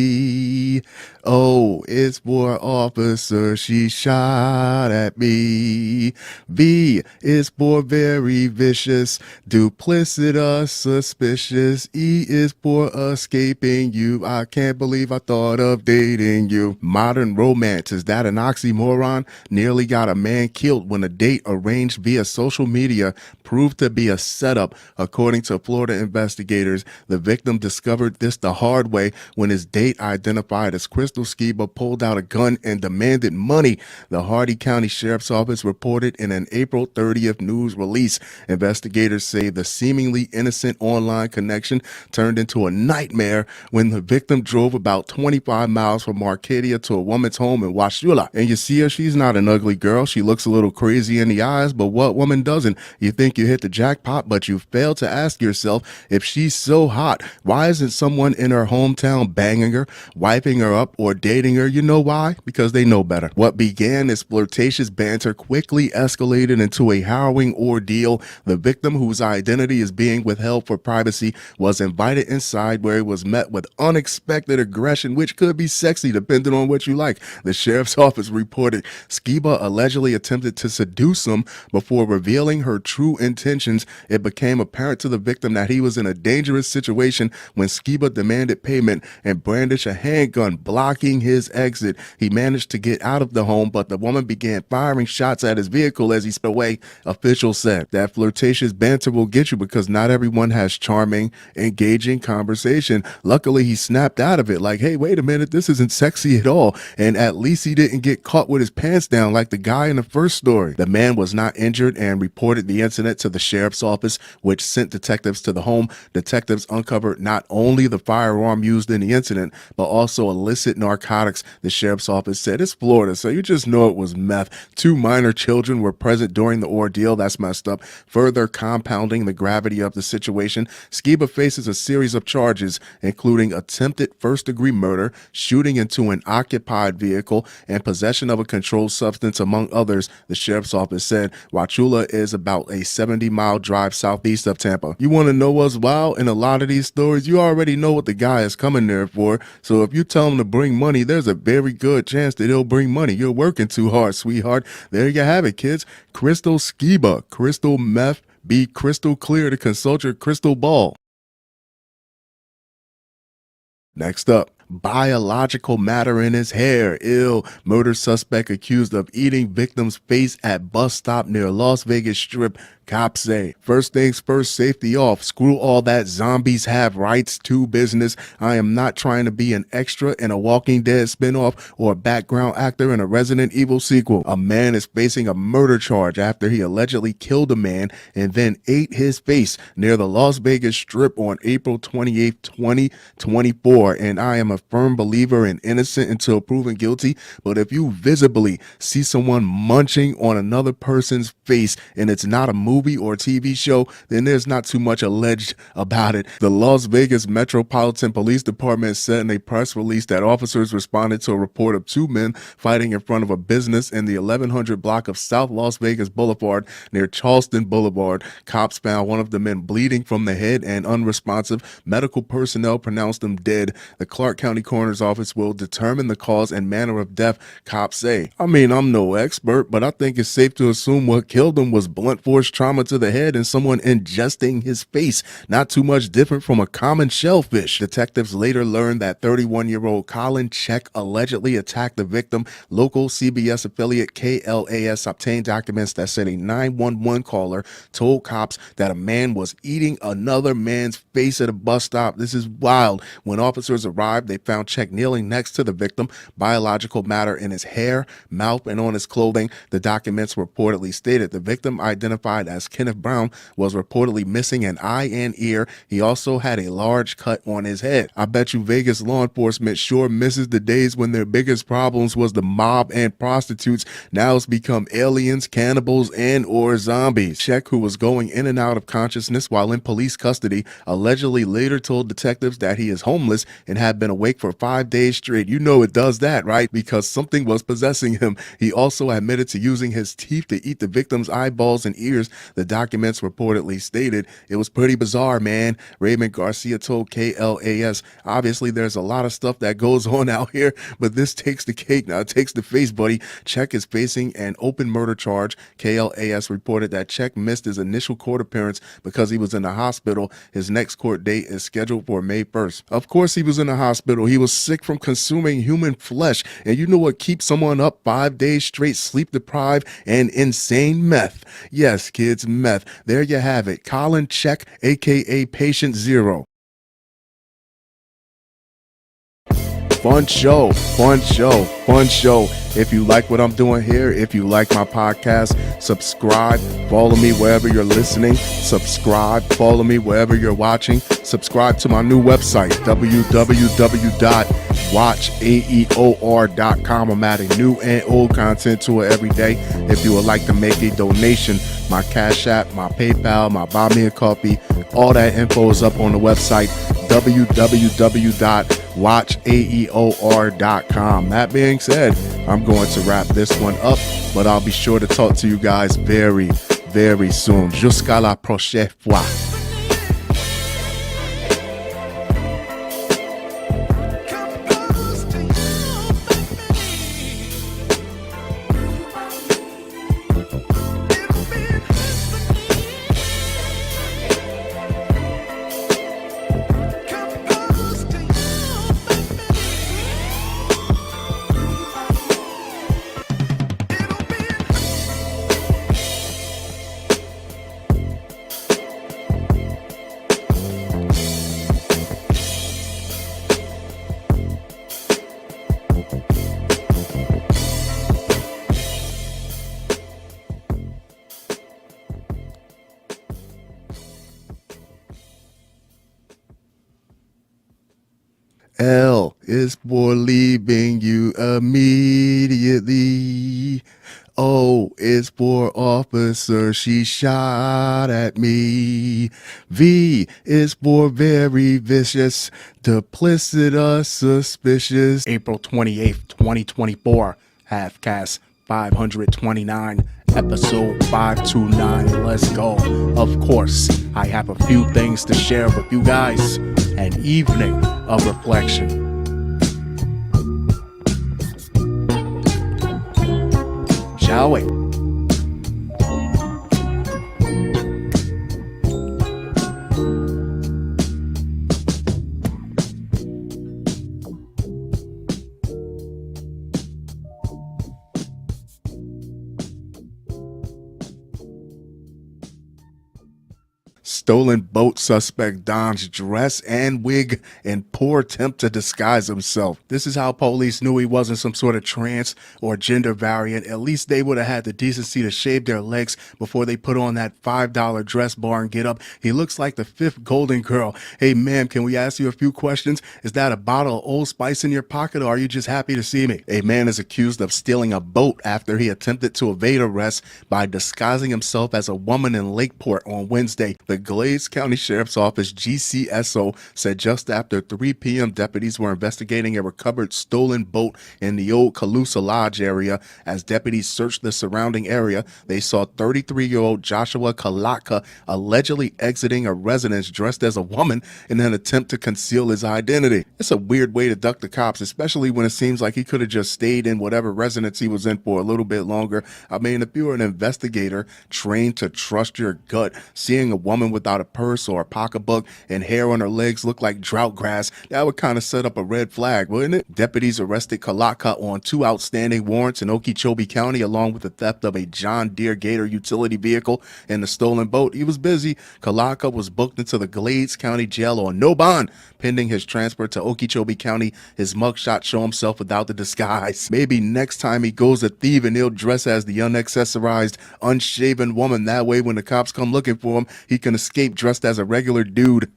O is for officer, she shot at me. V is for very vicious, duplicitous, suspicious. E is for escaping you. I can't believe I thought of dating you. Modern romance, is that an oxymoron? Nearly got a man killed when a date arranged via social media proved to be a setup. According to Florida investigators, the victim discovered this the hard way when his date, identified as Crystal Skiba, pulled out a gun and demanded money. The Hardee County Sheriff's Office reported in an April 30th news release. Investigators say the seemingly innocent online connection turned into a nightmare when the victim drove about 25 miles from Arcadia to a woman's home in Washula. And you see her, she's not an ugly girl. She looks a little crazy in the eyes, but what woman doesn't? You think you hit the jackpot, but you fail to ask yourself, if she's so hot, why isn't someone in her hometown banging her, wiping her up, or dating her? You know why? Because they know better. What began as flirtatious banter quickly escalated into a harrowing ordeal. The victim, whose identity is being withheld for privacy, was invited inside, where he was met with unexpected aggression, which could be sexy depending on what you like. The sheriff's office reported Skiba allegedly attempted to seduce him. Before revealing her true intentions, it became apparent to the victim that he was in a dangerous situation when Skiba demanded payment and brandished a handgun, blocking his exit. He managed to get out of the home, but the woman began firing shots at his vehicle as he sped away, officials said. That flirtatious banter will get you, because not everyone has charming, engaging conversation. Luckily, he snapped out of it like, hey, wait a minute, this isn't sexy at all. And at least he didn't get caught with his pants down like the guy in the first story. The man was not injured and reported the incident to the sheriff's office, which sent detectives to the home. Detectives uncovered not only the firearm used in the incident, but also illicit narcotics. The sheriff's office said, it's Florida, so you just know it was meth. 2 minor children were present during the ordeal. That's messed up. Further compounding the gravity of the situation, Skiba faces a series of charges, including attempted first-degree murder, shooting into an occupied vehicle, and possession of a controlled substance, among others. The sheriff's office said Wauchula is about a 70-mile drive southeast of Tampa. You want to know what's wild? In a lot of these stories, you already know what the guy is coming there for. So if you tell him to bring money, there's a very good chance that he'll bring money. You're working too hard, sweetheart. There you have it, kids. Crystal Skiba, crystal meth. Be crystal clear to consult your crystal ball. Next up, biological matter in his hair. Ill. Murder suspect accused of eating victim's face at bus stop near Las Vegas Strip. Cops say, first things first, safety off. Screw all that zombies have rights to business. I am not trying to be an extra in a Walking Dead spinoff or a background actor in a Resident Evil sequel. A man is facing a murder charge after he allegedly killed a man and then ate his face near the Las Vegas Strip on April 28, 2024. And I am a firm believer in innocent until proven guilty. But if you visibly see someone munching on another person's face and it's not a movie or TV show, then there's not too much alleged about it. The Las Vegas Metropolitan Police Department said in a press release that officers responded to a report of 2 men fighting in front of a business in the 1100 block of South Las Vegas Boulevard near Charleston Boulevard. Cops found one of the men bleeding from the head and unresponsive. Medical personnel pronounced him dead. The Clark County Coroner's Office will determine the cause and manner of death, cops say. I mean, I'm no expert, but I think it's safe to assume what killed him was blunt force trauma to the head and someone ingesting his face. Not too much different from a common shellfish. Detectives later learned that 31-year-old Colin Check allegedly attacked the victim. Local CBS affiliate KLAS obtained documents that said a 911 caller told cops that a man was eating another man's face at a bus stop. This is wild. When officers arrived, they found Check kneeling next to the victim, biological matter in his hair, mouth, and on his clothing. The documents reportedly stated the victim, identified as Kenneth Brown, was reportedly missing an eye and ear. He also had a large cut on his head. I bet you Vegas law enforcement sure misses the days when their biggest problems was the mob and prostitutes. Now it's become aliens, cannibals, and or zombies. Check, who was going in and out of consciousness while in police custody, allegedly later told detectives that he is homeless and had been awake for 5 days straight. You know it does that, right? Because something was possessing him. He also admitted to using his teeth to eat the victim's eyeballs and ears. The documents reportedly stated it was pretty bizarre, man. Raymond Garcia told KLAS, obviously there's a lot of stuff that goes on out here, but this takes the cake. Now it takes the face, buddy. Check is facing an open murder charge. KLAS reported that Check missed his initial court appearance because he was in the hospital. His next court date is scheduled for May 1st. Of course he was in the hospital. He was sick from consuming human flesh. And you know what keeps someone up 5 days straight? Sleep deprived and insane meth. Yes, kids, meth. There you have it. Colin Check, aka Patient Zero. Fun show, fun show, fun show. If you like what I'm doing here, if you like my podcast, subscribe, follow me wherever you're listening, subscribe, follow me wherever you're watching, subscribe to my new website, www.thebrandonbrown.com. watchaeor.com. I'm adding new and old content to it every day. If you would like to make a donation, my Cash App, my PayPal, my Buy Me a Coffee, all that info is up on the website, www.watchaeor.com. That being said, I'm going to wrap this one up, but I'll be sure to talk to you guys very, very soon. Jusqu'à la prochaine fois. L is for leaving you immediately. O is for officer, she shot at me. V is for very vicious, duplicitous, suspicious. April 28th, 2024, Halfcast 529. Episode 529. Let's go. Of course, I have a few things to share with you guys. An evening of reflection. Shall we? Stolen boat suspect dons dress and wig in poor attempt to disguise himself. This is how police knew he wasn't some sort of trans or gender variant. At least they would have had the decency to shave their legs before they put on that $5 dress bar and get up. He looks like the fifth Golden Girl. Hey, ma'am, can we ask you a few questions? Is that a bottle of Old Spice in your pocket, or are you just happy to see me? A man is accused of stealing a boat after he attempted to evade arrest by disguising himself as a woman in Lakeport on Wednesday. The Glades County Sheriff's Office GCSO said just after 3 p.m. deputies were investigating a recovered stolen boat in the old Calusa Lodge area. As deputies searched the surrounding area, they saw 33-year-old Joshua Kalaka allegedly exiting a residence dressed as a woman in an attempt to conceal his identity. It's a weird way to duck the cops, especially when it seems like he could have just stayed in whatever residence he was in for a little bit longer. I mean, if you're an investigator trained to trust your gut, seeing a woman without a purse or a pocketbook and hair on her legs look like drought grass, that would kind of set up a red flag, wouldn't it? Deputies arrested Kalaka on 2 outstanding warrants in Okeechobee County, along with the theft of a John Deere Gator utility vehicle and the stolen boat. He was busy. Kalaka was booked into the Glades County Jail on no bond, pending his transfer to Okeechobee County. His mugshot show himself without the disguise. Maybe next time he goes a thief and he'll dress as the unaccessorized, unshaven woman. That way when the cops come looking for him, he can escape dressed as a regular dude.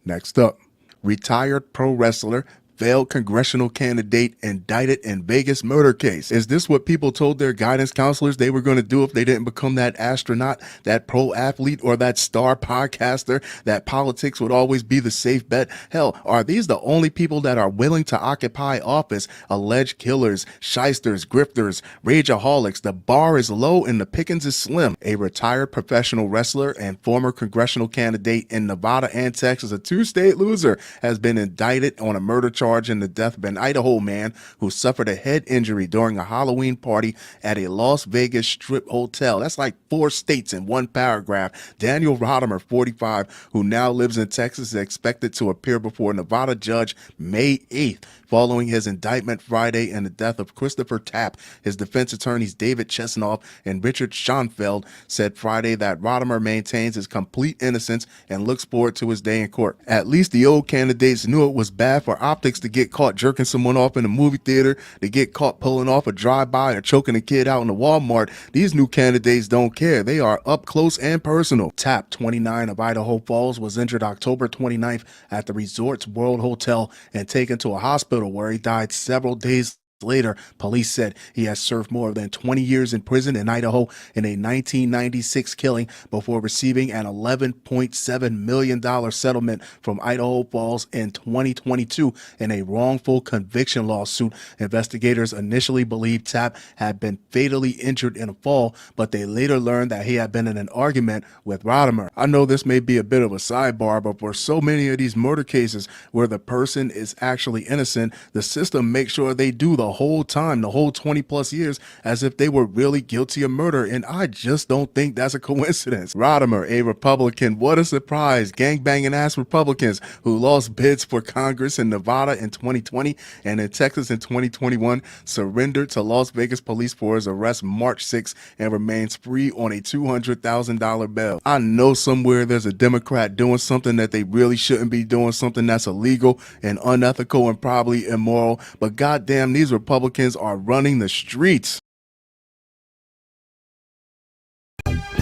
Next up, retired pro wrestler, failed congressional candidate indicted in Vegas murder case. Is this what people told their guidance counselors they were going to do if they didn't become that astronaut, that pro athlete, or that star podcaster, that politics would always be the safe bet? Hell, are these the only people that are willing to occupy office? Alleged killers, shysters, grifters, rageaholics. The bar is low and the pickings is slim. A retired professional wrestler and former congressional candidate in Nevada and Texas, a 2-state loser, has been indicted on a murder charge in the death of an Idaho man who suffered a head injury during a Halloween party at a Las Vegas Strip hotel. That's like 4 states in one paragraph. Daniel Rodimer, 45, who now lives in Texas, is expected to appear before a Nevada judge May 8th following his indictment Friday in the death of Christopher Tapp. His defense attorneys David Chesnoff and Richard Schoenfeld said Friday that Rodimer maintains his complete innocence and looks forward to his day in court. At least the old candidates knew it was bad for optics takes to get caught jerking someone off in a movie theater, to get caught pulling off a drive-by or choking a kid out in a Walmart, these new candidates don't care. They are up close and personal. Tap, 29, of Idaho Falls, was injured October 29th at the Resorts World Hotel and taken to a hospital where he died several days later. Police said he has served more than 20 years in prison in Idaho in a 1996 killing before receiving an $11.7 million settlement from Idaho Falls in 2022 in a wrongful conviction lawsuit. Investigators initially believed Tap had been fatally injured in a fall, but they later learned that he had been in an argument with Rodimer. I know this may be a bit of a sidebar, but for so many of these murder cases where the person is actually innocent, the system makes sure they do the whole time, the whole 20 plus years, as if they were really guilty of murder, and I just don't think that's a coincidence. Rodimer, a Republican, what a surprise, gangbanging ass Republicans who lost bids for Congress in Nevada in 2020 and in Texas in 2021, surrendered to Las Vegas police for his arrest March 6 and remains free on a $200,000 bail. I know somewhere there's a Democrat doing something that they really shouldn't be doing, something that's illegal and unethical and probably immoral, but goddamn, these Republicans are running the streets.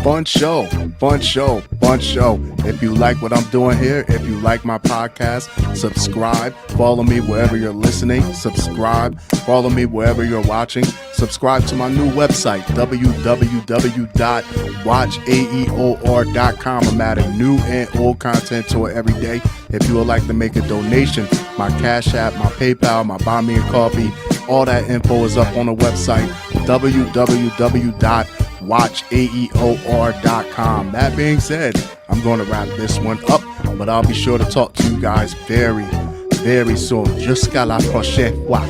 Fun show, fun show, fun show. If you like what I'm doing here, if you like my podcast, subscribe, follow me wherever you're listening, subscribe, follow me wherever you're watching, subscribe to my new website, www.watchaeor.com. I'm adding new and old content to it every day. If you would like to make a donation, my Cash App, my PayPal, my Buy Me a Coffee, all that info is up on the website, www.watchaeor.com. That being said, I'm going to wrap this one up, but I'll be sure to talk to you guys very, very soon. Jusqu'à la prochaine fois.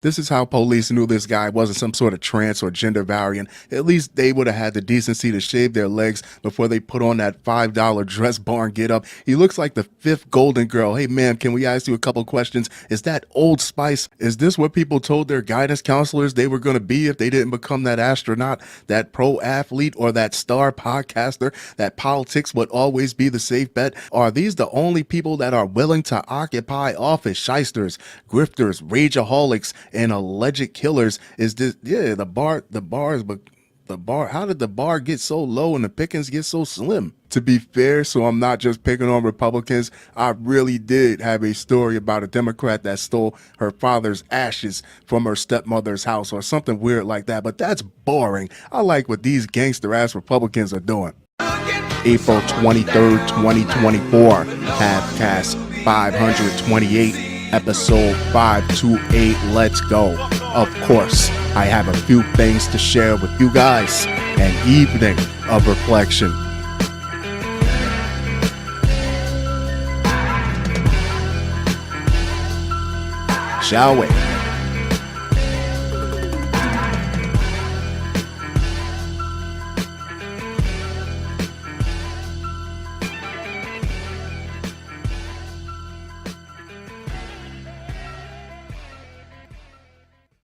This is how police knew this guy wasn't some sort of trans or gender variant. At least they would have had the decency to shave their legs before they put on that $5 dress barn get up. He looks like the fifth Golden Girl. Hey, ma'am, can we ask you a couple questions? Is that Old Spice? Is this what people told their guidance counselors they were going to be if they didn't become that astronaut, that pro athlete, or that star podcaster, that politics would always be the safe bet? Are these the only people that are willing to occupy office? Shysters, grifters, rageaholics, and alleged killers? Is this, yeah, the bar, how did the bar get so low and the pickings get so slim? To be fair, so I'm not just picking on Republicans, I really did have a story about a Democrat that stole her father's ashes from her stepmother's house or something weird like that, but that's boring. I like what these gangster ass Republicans are doing. April 23rd, 2024, Halfcast 528. Episode 528, let's go. Of course, I have a few things to share with you guys. An evening of reflection. Shall we?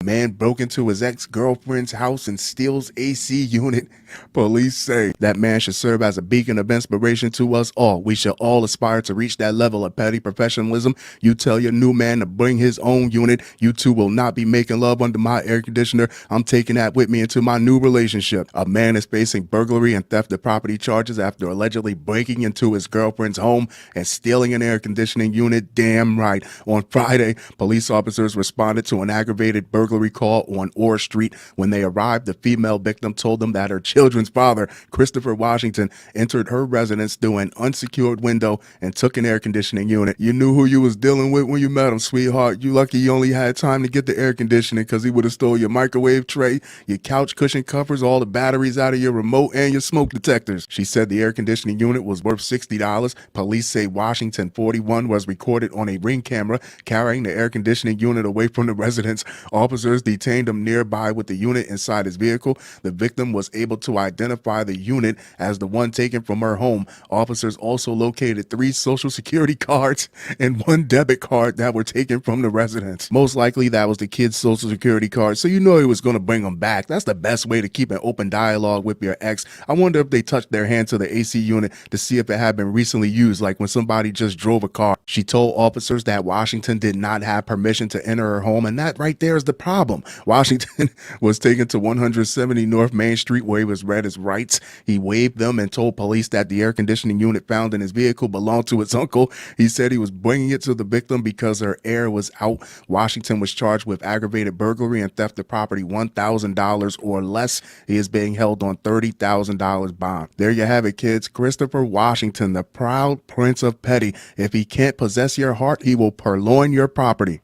Man broke into his ex-girlfriend's house and steals AC unit. Police say that man should serve as a beacon of inspiration to us all. We should all aspire to reach that level of petty professionalism. You tell your new man to bring his own unit. You two will not be making love under my air conditioner. I'm taking that with me into my new relationship. A man is facing burglary and theft of property charges after allegedly breaking into his girlfriend's home and stealing an air conditioning unit. Damn right. On Friday, police officers responded to an aggravated burglary burglary call on Orr Street. When they arrived, the female victim told them that her children's father, Christopher Washington, entered her residence through an unsecured window and took an air conditioning unit. You knew who you was dealing with when you met him, sweetheart. You lucky you only had time to get the air conditioning, because he would have stole your microwave tray, your couch cushion covers, all the batteries out of your remote, and your smoke detectors. She said the air conditioning unit was worth $60. Police say Washington, 41, was recorded on a Ring camera carrying the air conditioning unit away from the residence. Officers detained him nearby with the unit inside his vehicle. The victim was able to identify the unit as the one taken from her home. Officers also located 3 social security cards and 1 debit card that were taken from the residence. Most likely that was the kid's social security card, so you know he was going to bring them back. That's the best way to keep an open dialogue with your ex. I wonder if they touched their hand to the AC unit to see if it had been recently used, like when somebody just drove a car. She told officers that Washington did not have permission to enter her home, and that right there is the problem. Washington was taken to 170 North Main Street, where he was read his rights. He waived them and told police that the air conditioning unit found in his vehicle belonged to his uncle. He said he was bringing it to the victim because her air was out. Washington was charged with aggravated burglary and theft of property, $1,000 or less. He is being held on $30,000 bond. There you have it, kids. Christopher Washington, the proud Prince of Petty. If he can't possess your heart, he will purloin your property.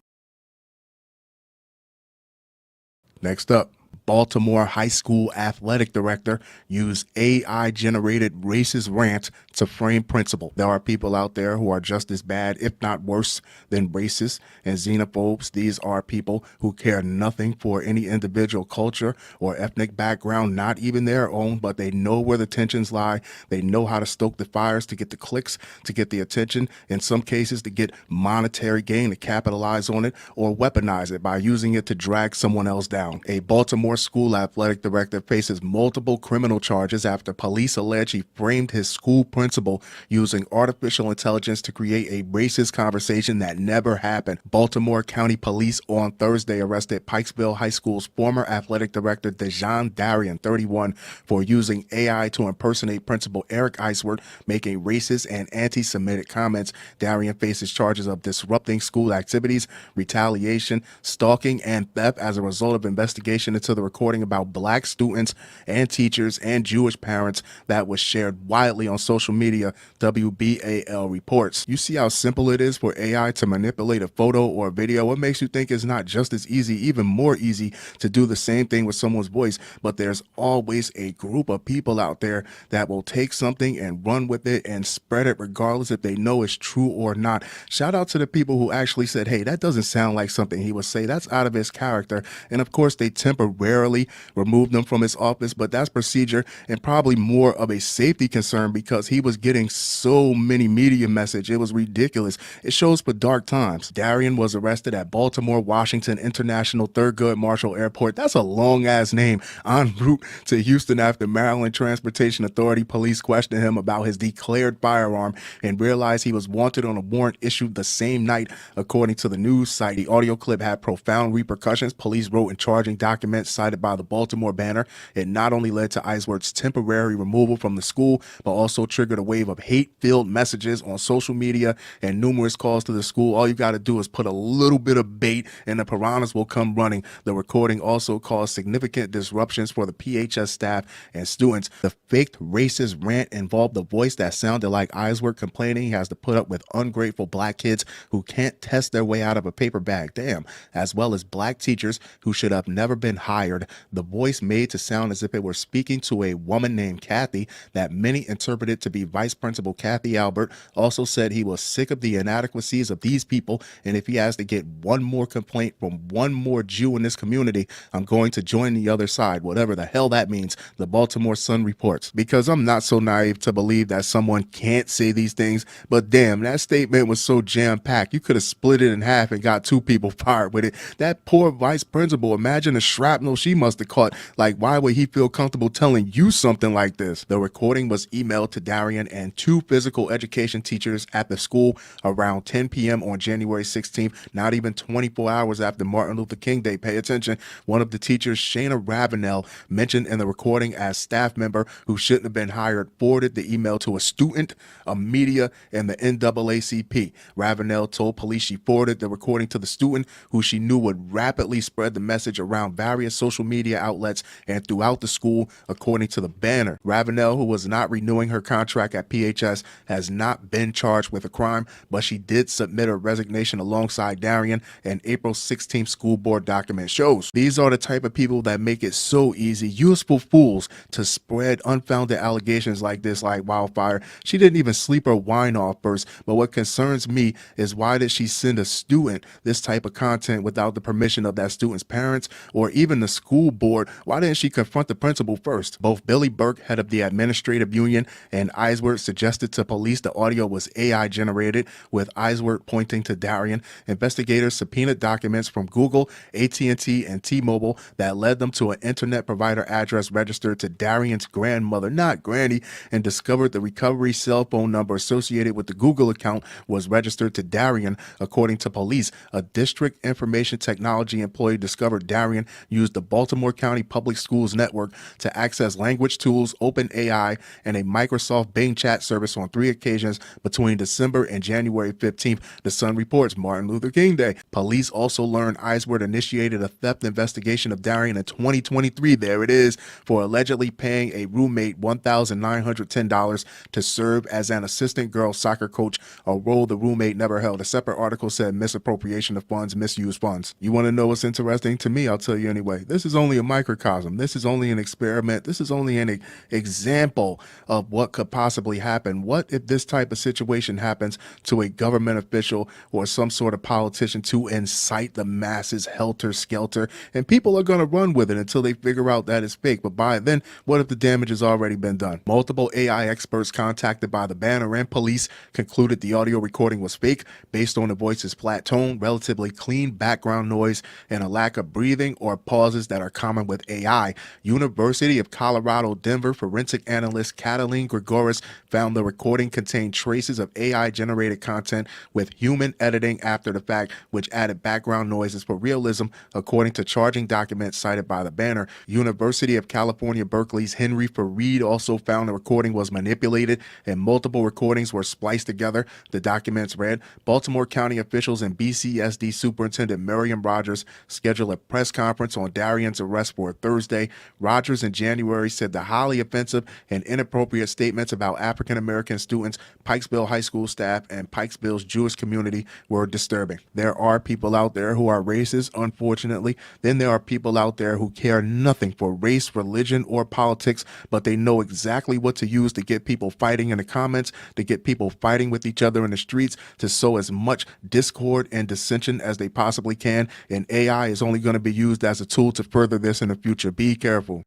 Next up, Baltimore High School athletic director used AI-generated racist rant to frame principal. There are people out there who are just as bad, if not worse, than racists and xenophobes. These are people who care nothing for any individual culture or ethnic background, not even their own, but they know where the tensions lie. They know how to stoke the fires to get the clicks, to get the attention, in some cases to get monetary gain, to capitalize on it, or weaponize it by using it to drag someone else down. A Baltimore school athletic director faces multiple criminal charges after police allege he framed his school principal using artificial intelligence to create a racist conversation that never happened. Baltimore County Police on Thursday arrested Pikesville High School's former athletic director Dejan Darian, 31, for using AI to impersonate Principal Eric Eiswert, making racist and anti-Semitic comments. Darian faces charges of disrupting school activities, retaliation, stalking, and theft as a result of investigation into the recording about black students and teachers and Jewish parents that was shared widely on social media, WBAL reports. You see how simple it is for AI to manipulate a photo or a video? What makes you think it's not just as easy, even more easy, to do the same thing with someone's voice? But there's always a group of people out there that will take something and run with it and spread it regardless if they know it's true or not. Shout out to the people who actually said, hey, that doesn't sound like something he would say. That's out of his character. And of course, they temporarily removed him from his office, but that's procedure and probably more of a safety concern because he was getting so many media message. It was ridiculous. It shows for dark times. Darian was arrested at Baltimore Washington International Thurgood Marshall Airport. That's a long ass name. En route to Houston after Maryland Transportation Authority police questioned him about his declared firearm and realized he was wanted on a warrant issued the same night, according to the news site. The audio clip had profound repercussions. Police wrote in charging documents cited by the Baltimore Banner. It not only led to Eiswert's temporary removal from the school, but also triggered a wave of hate-filled messages on social media and numerous calls to the school. All you got to do is put a little bit of bait and the piranhas will come running. The recording also caused significant disruptions for the PHS staff and students. The faked racist rant involved a voice that sounded like Eiswert complaining he has to put up with ungrateful black kids who can't test their way out of a paper bag, damn, as well as black teachers who should have never been hired. The voice made to sound as if it were speaking to a woman named Kathy that many interpreted to be Vice Principal Kathy Albert. Also said he was sick of the inadequacies of these people, and if he has to get one more complaint from one more Jew in this community, I'm going to join the other side, whatever the hell that means, the Baltimore Sun reports. Because I'm not so naive to believe that someone can't say these things, but damn, that statement was so jam-packed. You could have split it in half and got 2 people fired with it. That poor vice principal, imagine the shrapnel she must have caught. Like, why would he feel comfortable telling you something like this? The recording was emailed to Darian and 2 physical education teachers at the school around 10 p.m. on January 16th, not even 24 hours after Martin Luther King Day. Pay attention. One of the teachers, Shayna Ravenel, mentioned in the recording as staff member who shouldn't have been hired, forwarded the email to a student, a media, and the NAACP. Ravenel told police she forwarded the recording to the student, who she knew would rapidly spread the message around various social media outlets and throughout the school, according to the Banner. Ravenel, who was not renewing her contract at PHS, has not been charged with a crime, but she did submit her resignation alongside Darian, an April 16th school board document shows. These are the type of people that make it so easy, useful fools, to spread unfounded allegations like this like wildfire. She didn't even sleep her wine off first, but what concerns me is, why did she send a student this type of content without the permission of that student's parents or even the school board? Why didn't she confront the principal first? Both Billy Burke, head of the administrative union, and Eiswert suggested to police the audio was AI generated, with Eiswert pointing to Darian. Investigators subpoenaed documents from Google, AT&T, and T-Mobile that led them to an internet provider address registered to Darian's grandmother, not granny, and discovered the recovery cell phone number associated with the Google account was registered to Darian. According to police, a district information technology employee discovered Darian used the Baltimore County Public Schools network to access language tools, OpenAI, and a Microsoft Bing chat service on 3 occasions between December and January 15th, the Sun reports. Martin Luther King Day. Police also learned Eiswert initiated a theft investigation of Darian in 2023, there it is, for allegedly paying a roommate $1,910 to serve as an assistant girls soccer coach, a role the roommate never held. A separate article said misappropriation of funds, misuse funds. You want to know what's interesting to me? I'll tell you anyway. This is only a microcosm. This is only an experiment. This is only an example of what could possibly happen. What if this type of situation happens to a government official or some sort of politician to incite the masses helter-skelter, and people are going to run with it until they figure out that it's fake. But by then, what if the damage has already been done? Multiple AI experts contacted by the Banner and police concluded the audio recording was fake based on the voice's flat tone, relatively clean background noise, and a lack of breathing or pauses that are common with AI. University of Colorado Denver forensic analyst Cataline Gregoris found the recording contained traces of AI-generated content with human editing after the fact, which added background noises for realism, according to charging documents cited by the Banner. University of California, Berkeley's Henry Farid also found the recording was manipulated and multiple recordings were spliced together. The documents read, Baltimore County officials and BCSD Superintendent Miriam Rogers scheduled a press conference on Darian's arrest for Thursday. Rogers in January said the highly offensive and inappropriate statements about African-American students, Pikesville High School staff, and Pikesville's Jewish community were disturbing. There are people out there who are racist, unfortunately. Then there are people out there who care nothing for race, religion, or politics, but they know exactly what to use to get people fighting in the comments, to get people fighting with each other in the streets, to sow as much discord and dissension as they possibly can. And AI is only going to be used as a tool to further this in the future. Be careful.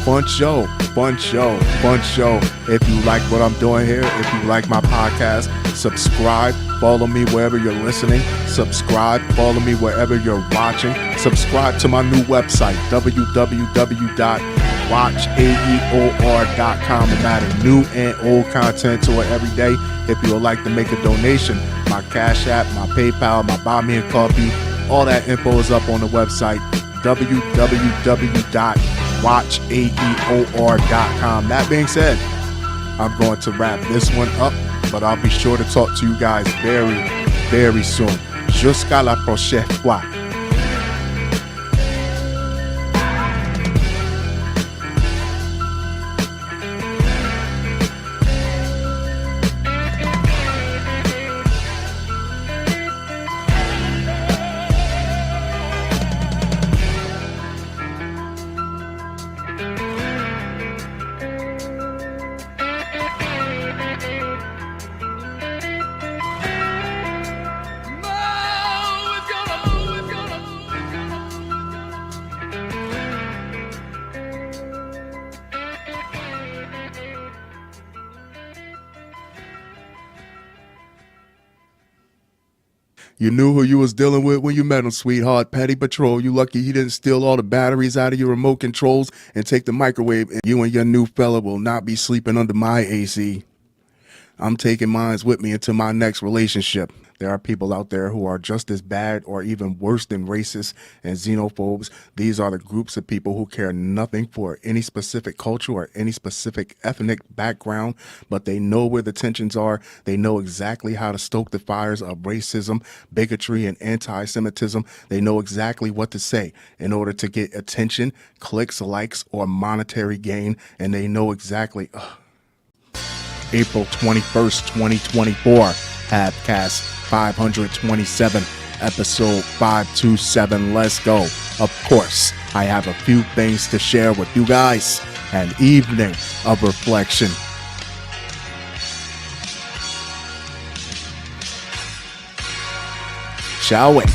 Fun show, fun show, fun show. If you like what I'm doing here, if you like my podcast, subscribe, follow me wherever you're listening, subscribe, follow me wherever you're watching, subscribe to my new website, www.watchaeor.com, and adding new and old content to it every day. If you would like to make a donation, my Cash App, my PayPal, my Buy Me a Coffee, all that info is up on the website, www.watchaeor.com. That being said, I'm going to wrap this one up, but I'll be sure to talk to you guys very, very soon. Jusqu'à la prochaine fois. Mo is gonna You knew who you was dealing with when you met him, sweetheart. Petty patrol. You lucky he didn't steal all the batteries out of your remote controls and take the microwave, and you and your new fella will not be sleeping under my AC. I'm taking mines with me into my next relationship. There are people out there who are just as bad or even worse than racists and xenophobes. These are the groups of people who care nothing for any specific culture or any specific ethnic background, but they know where the tensions are. They know exactly how to stoke the fires of racism, bigotry, and anti-Semitism. They know exactly what to say in order to get attention, clicks, likes, or monetary gain, and they know exactly... April 21st, 2024, Habcast 527, episode 527. Let's go. Of course, I have a few things to share with you guys. An evening of reflection. Shall we?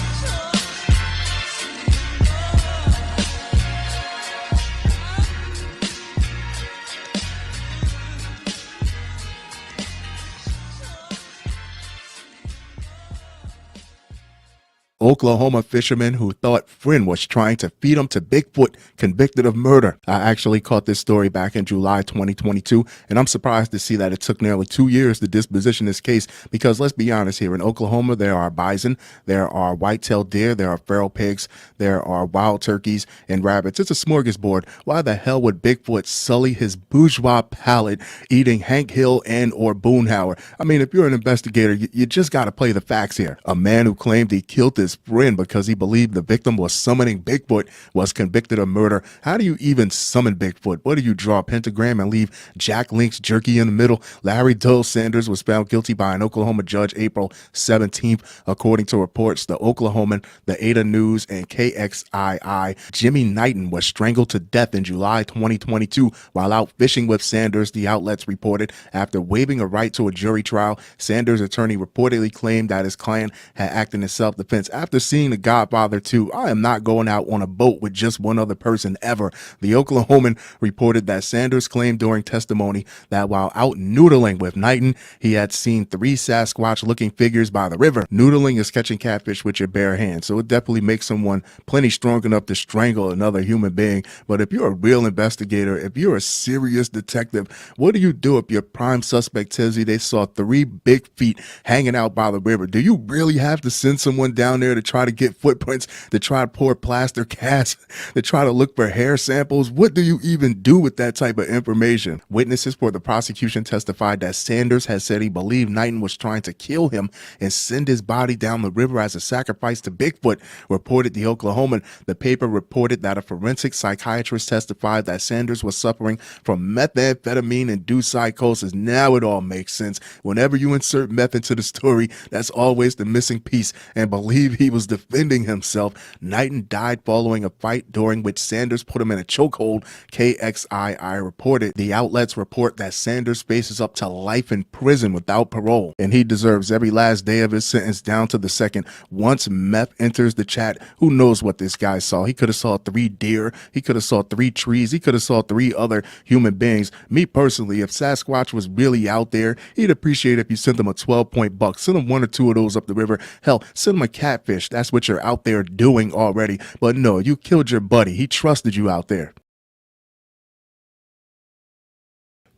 Oklahoma fisherman who thought friend was trying to feed him to Bigfoot convicted of murder. I actually caught this story back in July 2022, and I'm surprised to see that it took nearly 2 years to disposition this case because let's be honest here, in Oklahoma there are bison, there are white-tailed deer, there are feral pigs, there are wild turkeys and rabbits. It's a smorgasbord. Why the hell would Bigfoot sully his bourgeois palate eating Hank Hill and or Boonhauer? I mean, if you're an investigator, you just got to play the facts here. A man who claimed he killed his friend because he believed the victim was summoning Bigfoot was convicted of murder. How do you even summon Bigfoot? What do you draw a pentagram and leave Jack Link's jerky in the middle? Larry Doe Sanders was found guilty by an Oklahoma judge April 17th. According to reports, the Oklahoman, the Ada News, and KXII, Jimmy Knighton was strangled to death in July 2022 while out fishing with Sanders, the outlets reported. After waiving a right to a jury trial, Sanders' attorney reportedly claimed that his client had acted in self-defense. After seeing The Godfather 2, I am not going out on a boat with just one other person ever. The Oklahoman reported that Sanders claimed during testimony that while out noodling with Knighton, he had seen 3 Sasquatch-looking figures by the river. Noodling is catching catfish with your bare hands, so it definitely makes someone plenty strong enough to strangle another human being. But if you're a real investigator, if you're a serious detective, what do you do if your prime suspect tells you they saw 3 big feet hanging out by the river? Do you really have to send someone down there to try to get footprints, to try to pour plaster casts, to try to look for hair samples? What do you even do with that type of information? Witnesses for the prosecution testified that Sanders had said he believed Knighton was trying to kill him and send his body down the river as a sacrifice to Bigfoot, reported the Oklahoman. The paper reported that a forensic psychiatrist testified that Sanders was suffering from methamphetamine-induced psychosis. Now it all makes sense. Whenever you insert meth into the story, that's always the missing piece. And believe he was defending himself. Knighton died following a fight during which Sanders put him in a chokehold, KXII reported. The outlets report that Sanders faces up to life in prison without parole, and he deserves every last day of his sentence down to the second. Once meth enters the chat, who knows what this guy saw? He could have saw 3 deer, he could have saw 3 trees, he could have saw 3 other human beings. Me personally, if Sasquatch was really out there, he'd appreciate if you sent him a 12-point buck. Send him 1 or 2 of those up the river. Hell, send him a catfish. That's what you're out there doing already. But no, you killed your buddy. He trusted you out there.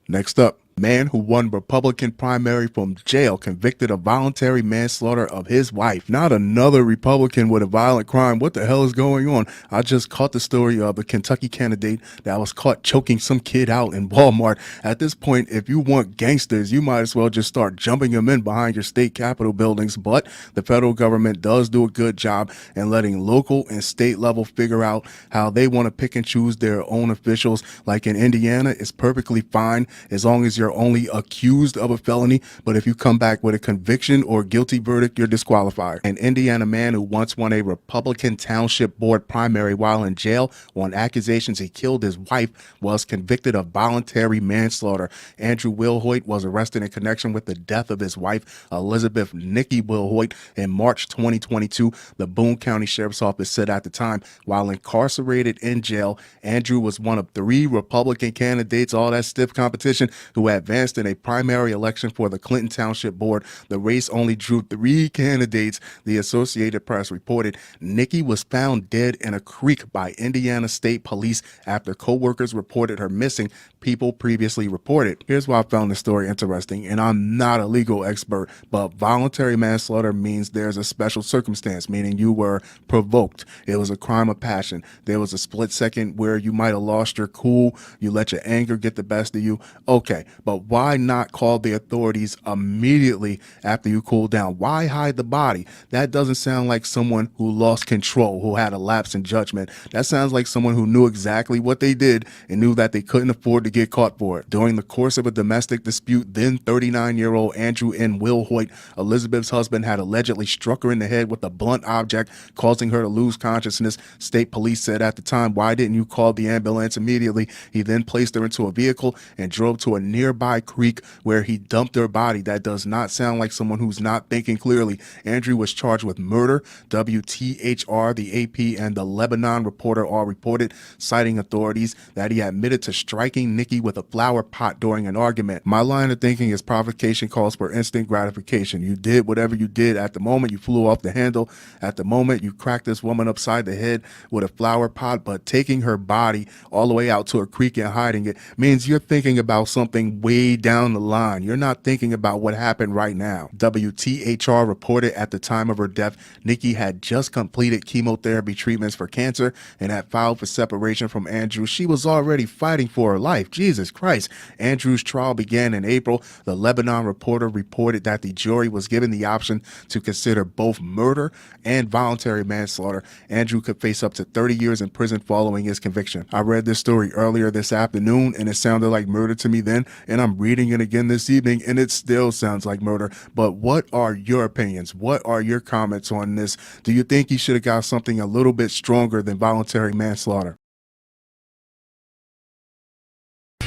Next up, man who won Republican primary from jail convicted of voluntary manslaughter of his wife. Not another Republican with a violent crime. What the hell is going on? I just caught the story of a Kentucky candidate that was caught choking some kid out in Walmart. At this point, if you want gangsters, you might as well just start jumping them in behind your state capitol buildings. But the federal government does do a good job in letting local and state level figure out how they want to pick and choose their own officials. Like in Indiana, it's perfectly fine as long as you're only accused of a felony, but if you come back with a conviction or guilty verdict, you're disqualified. An Indiana man who once won a Republican Township Board primary while in jail on accusations he killed his wife was convicted of voluntary manslaughter. Andrew Wilhoit was arrested in connection with the death of his wife, Elizabeth Nikki Wilhoit, in March 2022. The Boone County Sheriff's Office said at the time, while incarcerated in jail, Andrew was one of 3 Republican candidates, all that stiff competition, who had advanced in a primary election for the Clinton Township Board. The race only drew 3 candidates. The Associated Press reported Nikki was found dead in a creek by Indiana State Police after co-workers reported her missing, people previously reported. Here's why I found this story interesting, and I'm not a legal expert, but voluntary manslaughter means there's a special circumstance, meaning you were provoked. It was a crime of passion. There was a split second where you might have lost your cool. You let your anger get the best of you. Okay, but why not call the authorities immediately after you cool down? Why hide the body? That doesn't sound like someone who lost control, who had a lapse in judgment. That sounds like someone who knew exactly what they did and knew that they couldn't afford to get caught for it. During the course of a domestic dispute, then 39-year-old Andrew N. Wilhoit, Elizabeth's husband, had allegedly struck her in the head with a blunt object, causing her to lose consciousness. State police said at the time, "Why didn't you call the ambulance immediately?" He then placed her into a vehicle and drove to a nearby creek where he dumped her body. That does not sound like someone who's not thinking clearly. Andrew was charged with murder. WTHR, the AP, and the Lebanon Reporter all reported, citing authorities, that he admitted to striking Nikki with a flower pot during an argument. My line of thinking is provocation calls for instant gratification. You did whatever you did at the moment. You flew off the handle. At the moment, you cracked this woman upside the head with a flower pot, but taking her body all the way out to a creek and hiding it means you're thinking about something way down the line. You're not thinking about what happened right now. WTHR reported at the time of her death, Nikki had just completed chemotherapy treatments for cancer and had filed for separation from Andrew. She was already fighting for her life. Jesus Christ. Andrew's trial began in April. The Lebanon Reporter reported that the jury was given the option to consider both murder and voluntary manslaughter. Andrew could face up to 30 years in prison following his conviction. I read this story earlier this afternoon and it sounded like murder to me then, and I'm reading it again this evening and it still sounds like murder. But what are your opinions? What are your comments on this? Do you think he should have got something a little bit stronger than voluntary manslaughter?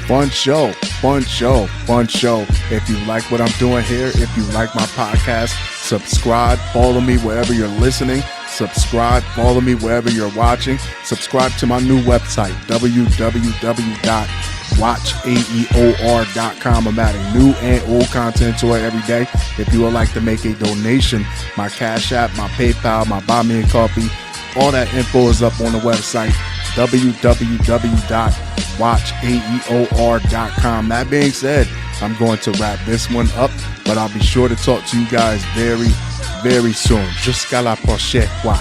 Fun show, fun show, fun show. If you like what I'm doing here, if you like my podcast, subscribe, follow me wherever you're listening. Subscribe, follow me wherever you're watching. Subscribe to my new website, www.watchaeor.com. I'm adding new and old content to it every day. If you would like to make a donation, my Cash App, my PayPal, my Buy Me a Coffee, all that info is up on the website, www.watchaeor.com. That being said, I'm going to wrap this one up, but I'll be sure to talk to you guys very, very soon. Jusqu'à la prochaine fois.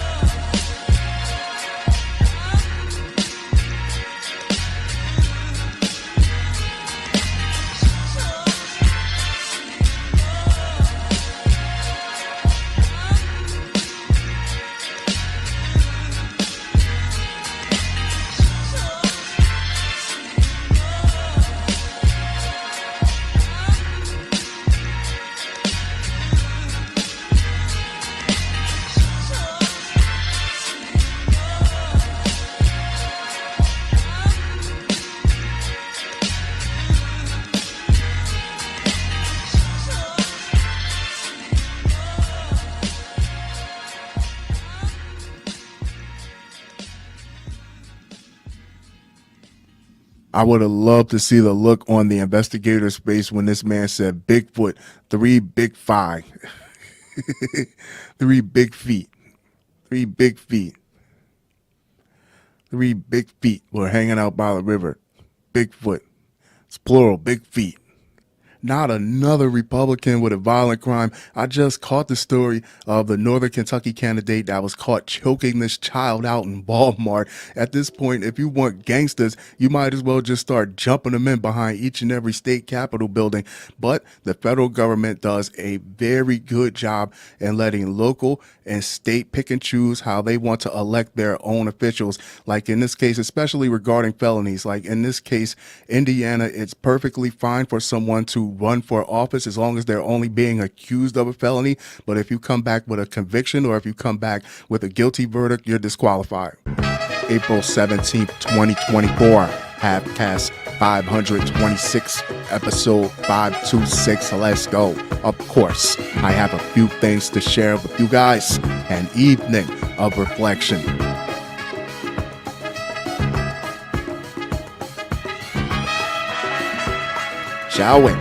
I would have loved to see the look on the investigator's face when this man said Bigfoot, 3 big 5, 3 big feet, 3 big feet, 3 big feet were hanging out by the river. Bigfoot. It's plural, big feet. Not another Republican with a violent crime. I just caught the story of the Northern Kentucky candidate that was caught choking this child out in Walmart. At this point, if you want gangsters, you might as well just start jumping them in behind each and every state capitol building. But the federal government does a very good job in letting local and state pick and choose how they want to elect their own officials. Like in this case, especially regarding felonies, like in this case, Indiana, it's perfectly fine for someone to run for office as long as they're only being accused of a felony. But if you come back with a conviction or if you come back with a guilty verdict, you're disqualified. April 17th, 2024, Halfcast 526, episode 526. Let's go. Of course, I have a few things to share with you guys. An evening of reflection. shall we?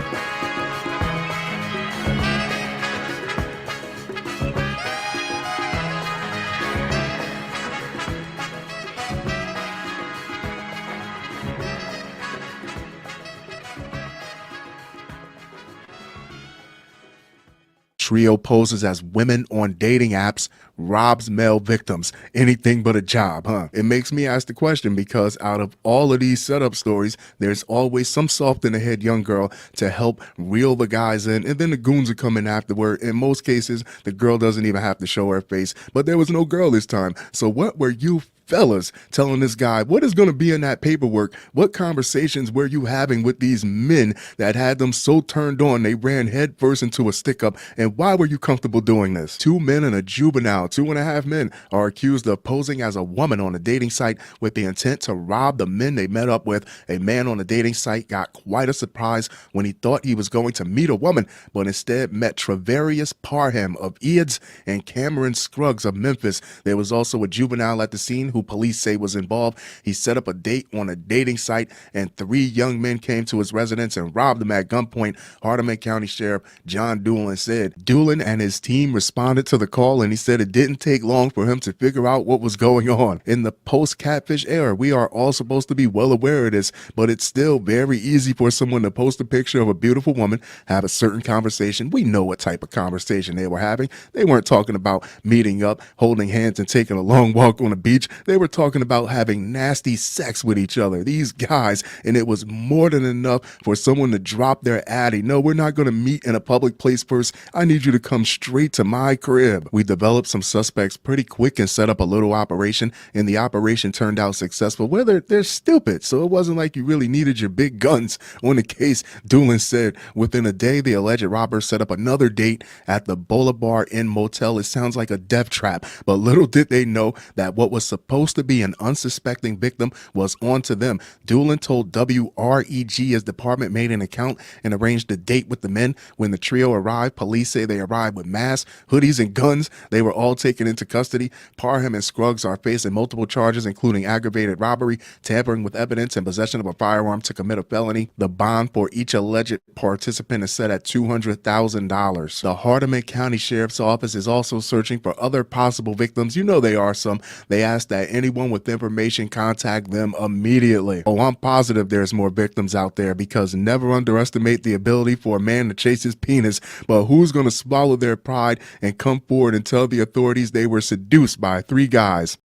Trio poses as women on dating apps, robs male victims. Anything but a job, huh? It makes me ask the question because out of all of these setup stories, there's always some soft in the head young girl to help reel the guys in, and then the goons are coming afterward. In most cases, the girl doesn't even have to show her face, but there was no girl this time. So what were you fellas telling this guy what is going to be in that paperwork? What conversations were you having with these men that had them so turned on they ran headfirst into a stick-up? And why were you comfortable doing this? 2 men and a juvenile, 2.5 men, are accused of posing as a woman on a dating site with the intent to rob the men they met up with. A man on the dating site got quite a surprise when he thought he was going to meet a woman, but instead met Travarius Parham of Eads and Cameron Scruggs of Memphis. There was also a juvenile at the scene who police say was involved. He set up a date on a dating site, and 3 young men came to his residence and robbed him at gunpoint. Hardeman County Sheriff John Doolin said Doolin and his team responded to the call, and he said it didn't take long for him to figure out what was going on. In the post-catfish era, we are all supposed to be well aware of this, but it's still very easy for someone to post a picture of a beautiful woman, have a certain conversation. We know what type of conversation they were having. They weren't talking about meeting up, holding hands, and taking a long walk on the beach. They were talking about having nasty sex with each other, these guys, and it was more than enough for someone to drop their addy. No, we're not going to meet in a public place first. I need you to come straight to my crib. We developed some suspects pretty quick and set up a little operation, and the operation turned out successful. Well, they're stupid, so it wasn't like you really needed your big guns on the case, Doolin said. Within a day, the alleged robbers set up another date at the Bolivar Inn Motel. It sounds like a death trap, but little did they know that what was supposed to be an unsuspecting victim was onto them. Doolin told WREG his department made an account and arranged a date with the men. When the trio arrived, police say they arrived with masks, hoodies, and guns. They were all taken into custody. Parham and Scruggs are facing multiple charges, including aggravated robbery, tampering with evidence, and possession of a firearm to commit a felony. The bond for each alleged participant is set at $200,000. The Hardeman County Sheriff's Office is also searching for other possible victims. You know there are some. They ask that anyone with information contact them immediately. Oh, I'm positive there's more victims out there, because never underestimate the ability for a man to chase his penis. But who's going to swallow their pride and come forward and tell the authorities they were seduced by 3 guys?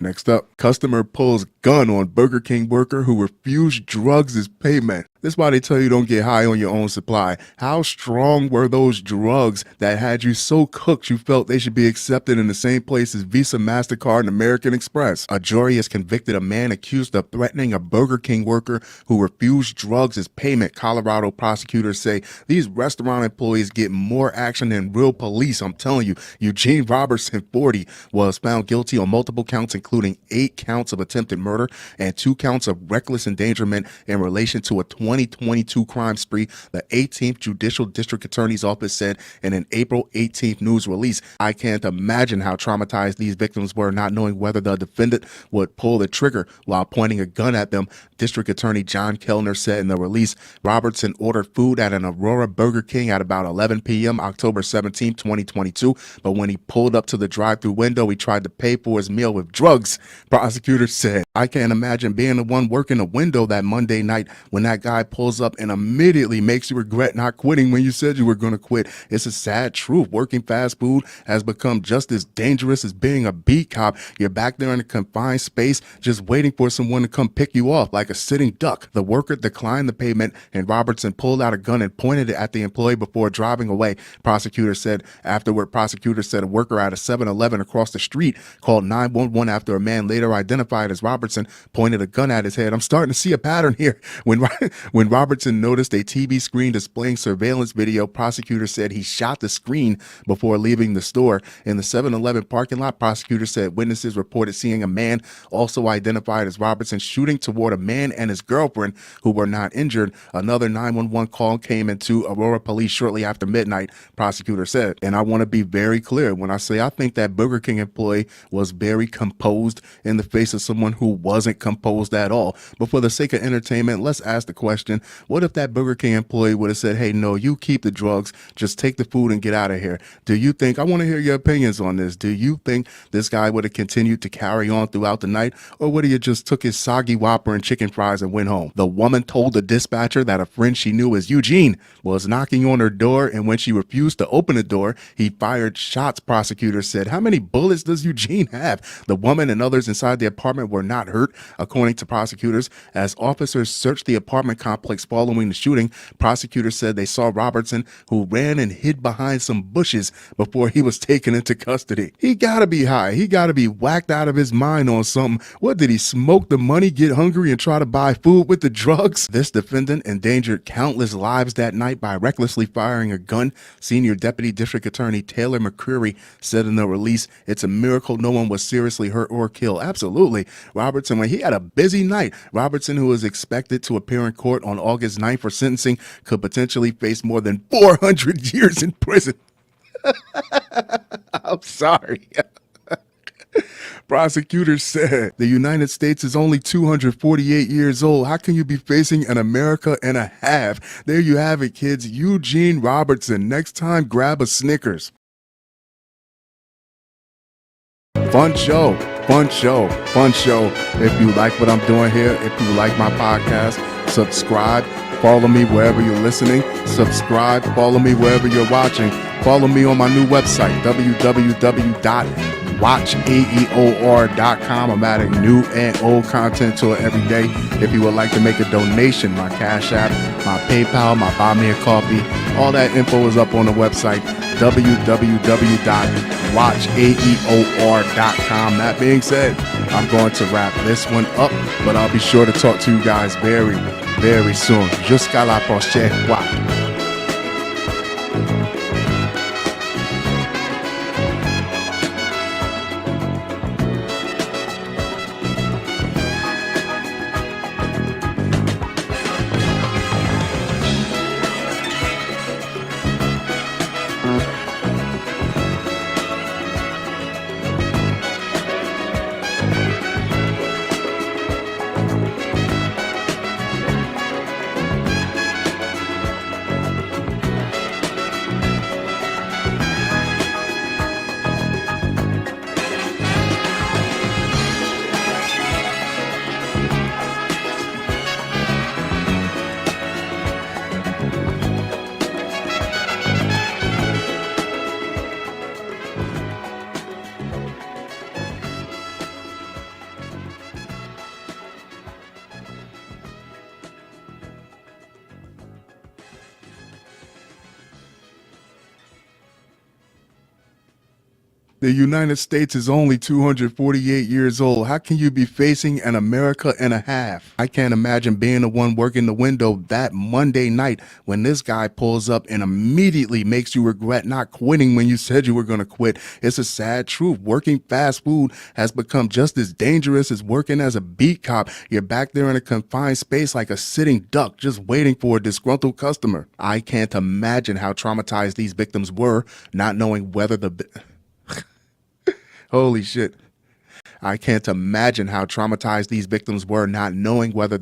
Next up, customer pulls gun on Burger King worker who refused drugs as payment. That's why they tell you don't get high on your own supply. How strong were those drugs that had you so cooked you felt they should be accepted in the same place as Visa, MasterCard, and American Express? A jury has convicted a man accused of threatening a Burger King worker who refused drugs as payment. Colorado prosecutors say these restaurant employees get more action than real police. I'm telling you. Eugene Robertson, 40, was found guilty on multiple counts, including 8 counts of attempted murder and 2 counts of reckless endangerment in relation to a 2022 crime spree, the 18th Judicial District Attorney's Office said in an April 18th news release. I can't imagine how traumatized these victims were, not knowing whether the defendant would pull the trigger while pointing a gun at them, District Attorney John Kellner said in the release. Robertson ordered food at an Aurora Burger King at about 11 p.m. October 17, 2022, but when he pulled up to the drive-thru window, he tried to pay for his meal with drugs, prosecutors said. I can't imagine being the one working the window that Monday night when that guy pulls up and immediately makes you regret not quitting when you said you were going to quit. It's a sad truth. Working fast food has become just as dangerous as being a beat cop. You're back there in a confined space just waiting for someone to come pick you off like a sitting duck. The worker declined the payment, and Robertson pulled out a gun and pointed it at the employee before driving away. Prosecutors said afterward, prosecutors said a worker at a 7-Eleven across the street called 911 after a man later identified as Robertson pointed a gun at his head. I'm starting to see a pattern here. When When Robertson noticed a TV screen displaying surveillance video, prosecutors said he shot the screen before leaving the store. In the 7-Eleven parking lot, prosecutors said witnesses reported seeing a man, also identified as Robertson, shooting toward a man and his girlfriend who were not injured. Another 911 call came into Aurora police shortly after midnight, prosecutors said. And I want to be very clear when I say I think that Burger King employee was very composed in the face of someone who wasn't composed at all. But for the sake of entertainment, let's ask the question, what if that Burger King employee would have said, hey, no, you keep the drugs, just take the food and get out of here? Do you think, I want to hear your opinions on this, do you think this guy would have continued to carry on throughout the night, or would he have just took his soggy Whopper and chicken fries and went home? The woman told the dispatcher that a friend she knew as Eugene was knocking on her door, and when she refused to open the door, he fired shots, prosecutors said. How many bullets does Eugene have? The woman and others inside the apartment were not hurt, according to prosecutors. As officers searched the apartment complex following the shooting, prosecutors said they saw Robertson, who ran and hid behind some bushes before he was taken into custody. He gotta be high. He gotta be whacked out of his mind on something. What, did he smoke the money, get hungry, and try to buy food with the drugs? This defendant endangered countless lives that night by recklessly firing a gun. Senior Deputy District Attorney Taylor McCreary said in the release, it's a miracle no one was seriously hurt or killed. Absolutely. Robertson, when he had a busy night, Robertson, who is expected to appear in court on August 9th for sentencing, could potentially face more than 400 years in prison. I'm sorry. Prosecutors said the United States is only 248 years old. How can you be facing an America and a half? There you have it, kids. Eugene Robertson. Next time, grab a Snickers. Fun show, fun show, fun show. If you like what I'm doing here, if you like my podcast, subscribe, follow me wherever you're listening, subscribe, follow me wherever you're watching. Follow me on my new website, www.watchaeor.com. I'm adding new and old content to it every day. If you would like to make a donation, my Cash App, my PayPal, my Buy Me a Coffee, all that info is up on the website, www.watchaeor.com. That being said, I'm going to wrap this one up, but I'll be sure to talk to you guys very, very soon. Jusqu'à la prochaine fois. The United States is only 248 years old. How can you be facing an America and a half? I can't imagine being the one working the window that Monday night when this guy pulls up and immediately makes you regret not quitting when you said you were going to quit. It's a sad truth. Working fast food has become just as dangerous as working as a beat cop. You're back there in a confined space like a sitting duck, just waiting for a disgruntled customer. I can't imagine how traumatized these victims were, not knowing whether Holy shit. I can't imagine how traumatized these victims were, not knowing whether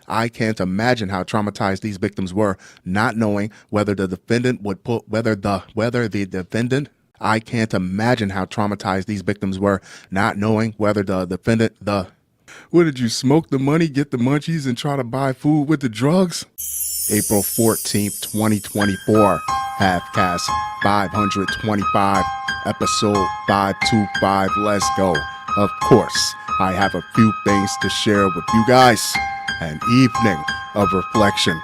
I can't imagine how traumatized these victims were, not knowing whether the defendant would put I can't imagine how traumatized these victims were, not knowing whether the defendant What, did you smoke the money, get the munchies, and try to buy food with the drugs? April 14th, 2024. Halfcast 525, episode 525. Let's go. Of course, I have a few things to share with you guys. An evening of reflection.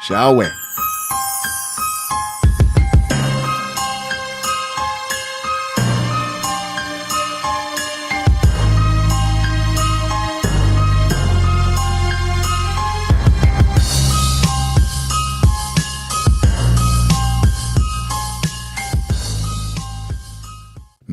Shall we?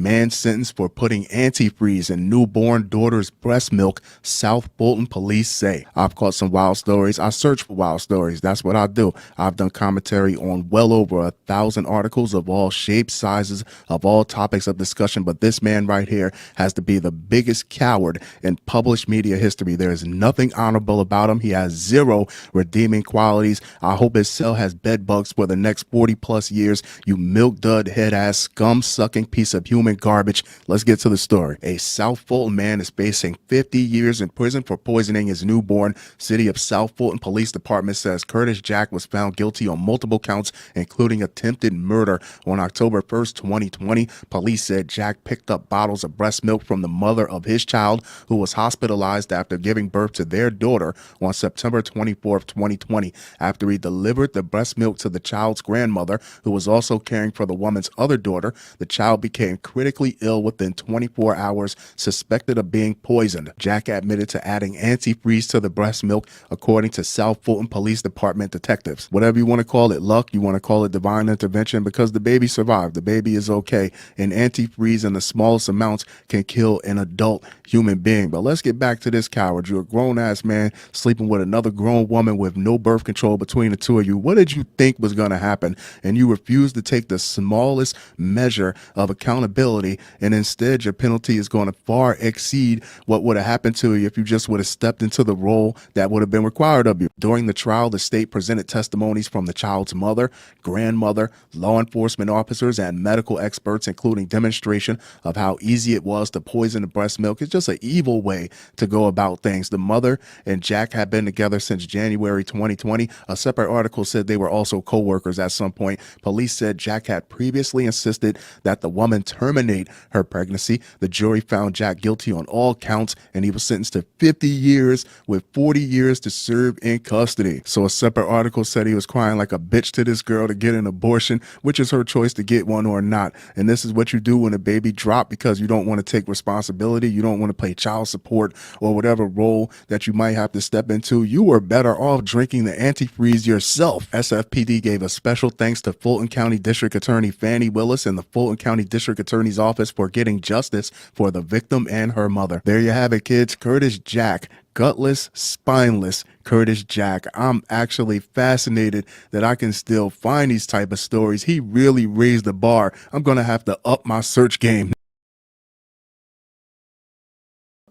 Man sentenced for putting antifreeze in newborn daughter's breast milk, South Fulton police say. I've caught some wild stories. I search for wild stories. That's what I do. I've done commentary on well over 1,000 articles of all shapes, sizes, of all topics of discussion, but this man right here has to be the biggest coward in published media history. There is nothing honorable about him. He has zero redeeming qualities. I hope his cell has bed bugs for the next 40 plus years. You milk dud head ass scum sucking piece of human garbage. Let's get to the story. A South Fulton man is facing 50 years in prison for poisoning his newborn. City of South Fulton Police Department says Curtis Jack was found guilty on multiple counts, including attempted murder. On October 1st, 2020, police said Jack picked up bottles of breast milk from the mother of his child, who was hospitalized after giving birth to their daughter on September 24th, 2020. After he delivered the breast milk to the child's grandmother, who was also caring for the woman's other daughter, the child became critically ill within 24 hours, suspected of being poisoned. Jack admitted to adding antifreeze to the breast milk, according to South Fulton Police Department detectives. Whatever you want to call it, luck, you want to call it divine intervention, because the baby survived. The baby is okay. And antifreeze in the smallest amounts can kill an adult human being. But let's get back to this coward. You're a grown-ass man sleeping with another grown woman with no birth control between the two of you. What did you think was going to happen? And you refused to take the smallest measure of accountability, and instead your penalty is going to far exceed what would have happened to you if you just would have stepped into the role that would have been required of you. During the trial, the state presented testimonies from the child's mother, grandmother, law enforcement officers, and medical experts, including demonstration of how easy it was to poison the breast milk. It's just an evil way to go about things. The mother and Jack had been together since January 2020. A separate article said they were also co-workers at some point. Police said Jack had previously insisted that the woman terminate her pregnancy. The jury found Jack guilty on all counts, and he was sentenced to 50 years with 40 years to serve in custody. So a separate article said he was crying like a bitch to this girl to get an abortion, which is her choice to get one or not. And this is what you do when a baby drops, because you don't want to take responsibility. You don't want to pay child support or whatever role that you might have to step into. You were better off drinking the antifreeze yourself. SFPD gave a special thanks to Fulton County District Attorney Fannie Willis and the Fulton County District Attorney's Office for getting justice for the victim and her mother. There you have it, kids. Curtis Jack. Gutless, spineless Curtis Jack. I'm actually fascinated that I can still find these type of stories. He really raised the bar. I'm going to have to up my search game.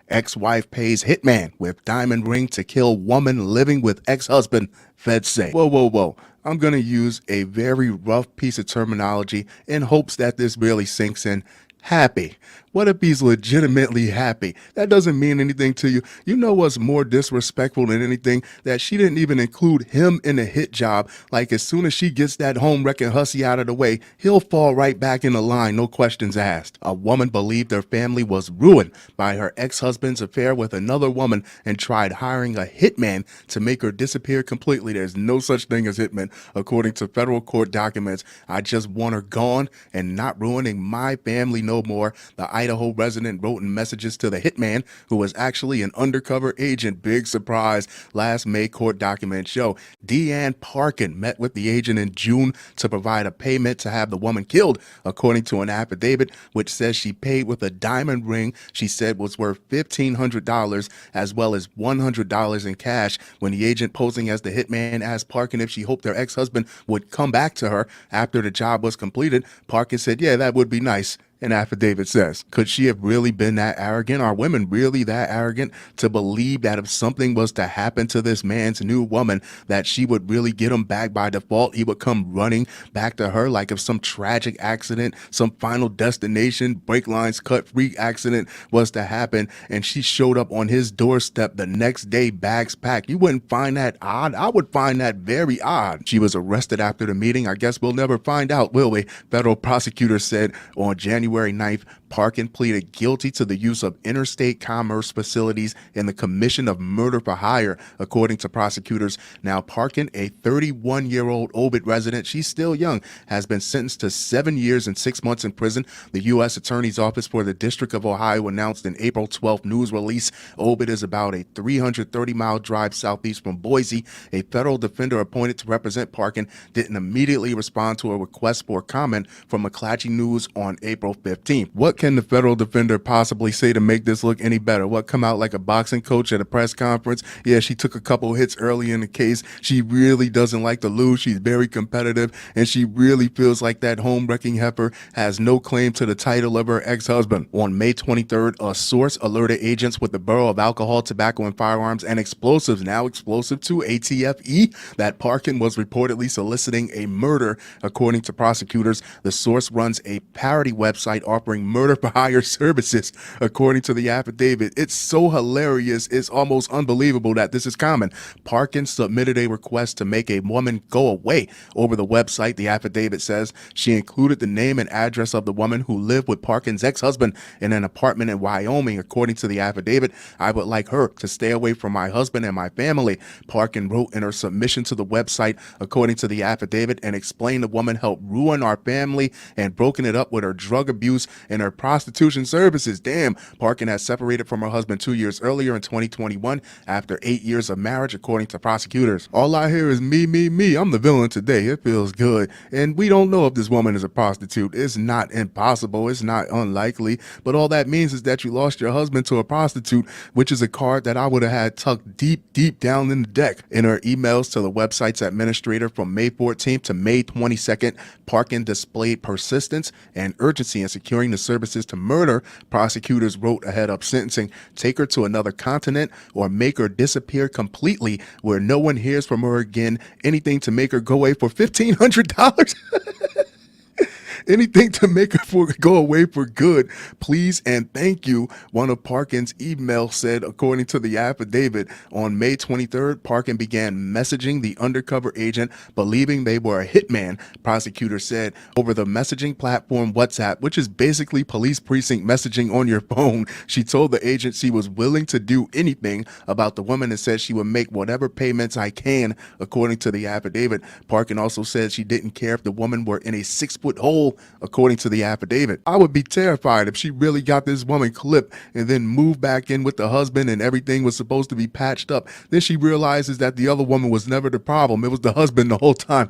Ex-wife pays hitman with diamond ring to kill woman living with ex-husband, feds say. Whoa, whoa, whoa. I'm going to use a very rough piece of terminology in hopes that this really sinks in. Happy. What if he's legitimately happy? That doesn't mean anything to you. You know what's more disrespectful than anything? That she didn't even include him in the hit job. Like, as soon as she gets that home wrecking hussy out of the way, he'll fall right back in the line, no questions asked. A woman believed her family was ruined by her ex-husband's affair with another woman and tried hiring a hitman to make her disappear completely. There's no such thing as hitman, according to federal court documents. I just want her gone and not ruining my family no more, the Idaho resident wrote in messages to the hitman, who was actually an undercover agent. Big surprise. Last May, court documents show Deanne Parkin met with the agent in June to provide a payment to have the woman killed, according to an affidavit which says she paid with a diamond ring she said was worth $1,500, as well as $100 in cash. When the agent posing as the hitman asked Parkin if she hoped her ex-husband would come back to her after the job was completed, Parkin said, "Yeah, that would be nice." An affidavit says. Could she have really been that arrogant? Are women really that arrogant to believe that if something was to happen to this man's new woman, that she would really get him back by default? He would come running back to her like if some tragic accident, some Final Destination, brake lines cut freak accident was to happen, and she showed up on his doorstep the next day, bags packed. You wouldn't find that odd? I would find that very odd. She was arrested after the meeting. I guess we'll never find out, will we? Federal prosecutors said on January 9th, Parkin pleaded guilty to the use of interstate commerce facilities in the commission of murder for hire, according to prosecutors. Now, Parkin, a 31-year-old Obit resident, she's still young, has been sentenced to 7 years and 6 months in prison. The U.S. Attorney's Office for the District of Ohio announced in April 12th news release Obit is about a 330-mile drive southeast from Boise. A federal defender appointed to represent Parkin didn't immediately respond to a request for comment from McClatchy News on April 15th. What can the federal defender possibly say to make this look any better? What, come out like a boxing coach at a press conference? Yeah, she took a couple hits early in the case. She really doesn't like to lose. She's very competitive, and she really feels like that home-wrecking heifer has no claim to the title of her ex-husband. On May 23rd, a source alerted agents with the Bureau of Alcohol, Tobacco, and Firearms and Explosives, now explosive to ATFE, that Parkin was reportedly soliciting a murder. According to prosecutors, the source runs a parody website offering murder for hire services. According to the affidavit, it's so hilarious, it's almost unbelievable that this is common. Parkin submitted a request to make a woman go away over the website. The affidavit says she included the name and address of the woman who lived with Parkin's ex-husband in an apartment in Wyoming. According to the affidavit, I would like her to stay away from my husband and my family, Parkin wrote in her submission to the website. According to the affidavit, and explained the woman helped ruin our family and broken it up with her drug abuse and her prostitution services. Damn, Parkin has separated from her husband 2 years earlier in 2021 after 8 years of marriage, according to prosecutors. All I hear is me, me, me. I'm the villain today. It feels good. And we don't know if this woman is a prostitute. It's not impossible. It's not unlikely. But all that means is that you lost your husband to a prostitute, which is a card that I would have had tucked deep, deep down in the deck. In her emails to the website's administrator from May 14th to May 22nd, Parkin displayed persistence and urgency in securing the services to murder. Prosecutors wrote ahead of sentencing, take her to another continent or make her disappear completely where no one hears from her again. Anything to make her go away for $1,500. Anything to make her go away for good. Please and thank you, one of Parkin's emails said. According to the affidavit, on May 23rd, Parkin began messaging the undercover agent, believing they were a hitman. Prosecutors said over the messaging platform WhatsApp, which is basically police precinct messaging on your phone. She told the agent she was willing to do anything about the woman and said she would make whatever payments I can. According to the affidavit, Parkin also said she didn't care if the woman were in a 6-foot hole. According to the affidavit, I would be terrified if she really got this woman clipped and then moved back in with the husband and everything was supposed to be patched up. Then she realizes that the other woman was never the problem. It was the husband the whole time.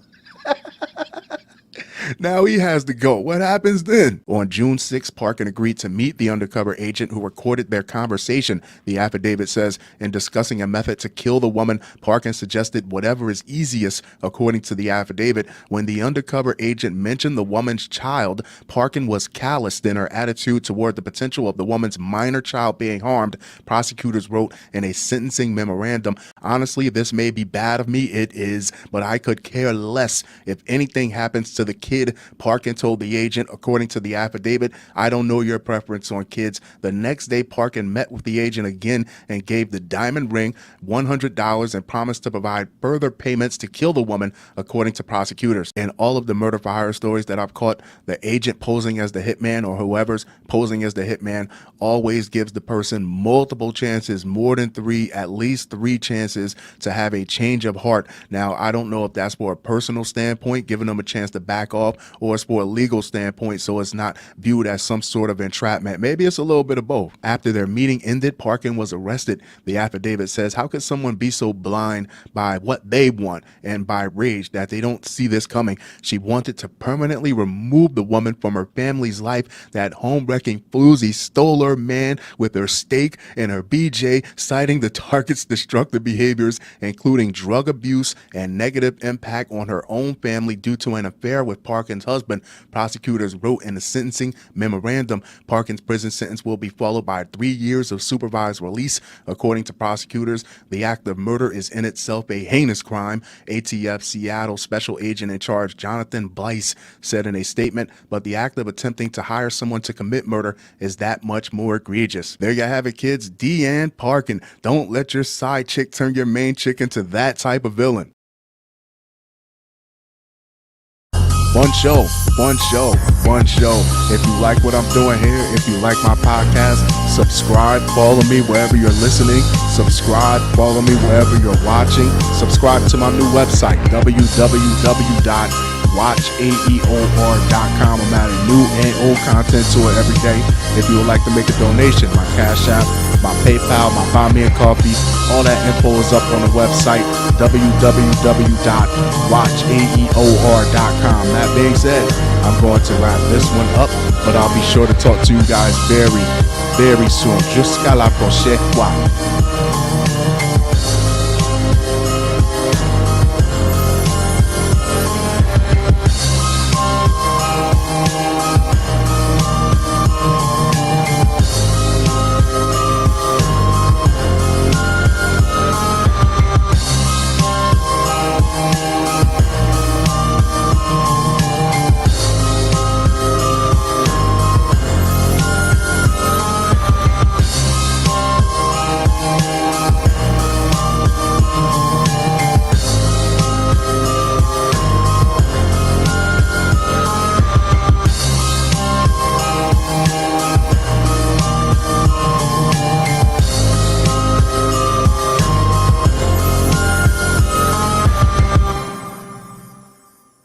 Now he has to go. What happens then? On June 6, Parkin agreed to meet the undercover agent who recorded their conversation. The affidavit says, in discussing a method to kill the woman, Parkin suggested whatever is easiest. According to the affidavit, when the undercover agent mentioned the woman's child, Parkin was calloused in her attitude toward the potential of the woman's minor child being harmed. Prosecutors wrote in a sentencing memorandum, honestly, this may be bad of me, it is, but I could care less if anything happens to the kid. Parkin told the agent. According to the affidavit, I don't know your preference on kids. The next day, Parkin met with the agent again and gave the diamond ring, $100, and promised to provide further payments to kill the woman, according to prosecutors. In all of the murder for hire stories that I've caught, the agent posing as the hitman or whoever's posing as the hitman always gives the person multiple chances, more than 3, at least 3 chances to have a change of heart. Now, I don't know if that's for a personal standpoint, giving them a chance to back off, or it's for a legal standpoint, so it's not viewed as some sort of entrapment. Maybe it's a little bit of both. After their meeting ended, Parkin was arrested. The affidavit says, how could someone be so blind by what they want and by rage that they don't see this coming? She wanted to permanently remove the woman from her family's life. That home-wrecking floozy stole her man with her steak and her BJ, citing the target's destructive behaviors, including drug abuse and negative impact on her own family due to an affair with Parkin's husband. Prosecutors wrote in the sentencing memorandum, Parkin's prison sentence will be followed by 3 years of supervised release. According to prosecutors, the act of murder is in itself a heinous crime. ATF Seattle Special Agent in Charge Jonathan Blyce said in a statement, but the act of attempting to hire someone to commit murder is that much more egregious. There you have it, kids. Deanne Parkin. Don't let your side chick turn your main chick into that type of villain. Fun show, fun show, fun show. If you like what I'm doing here, if you like my podcast, subscribe, follow me wherever you're listening. Subscribe, follow me wherever you're watching. Subscribe to my new website, www.watchaeor.com. I'm adding new and old content to it every day. If you would like to make a donation, my Cash App, my PayPal, my Buy Me a Coffee, all that info is up on the website, www.watchaeor.com. That being said, I'm going to wrap this one up, but I'll be sure to talk to you guys very, very soon. Jusqu'à la prochaine fois.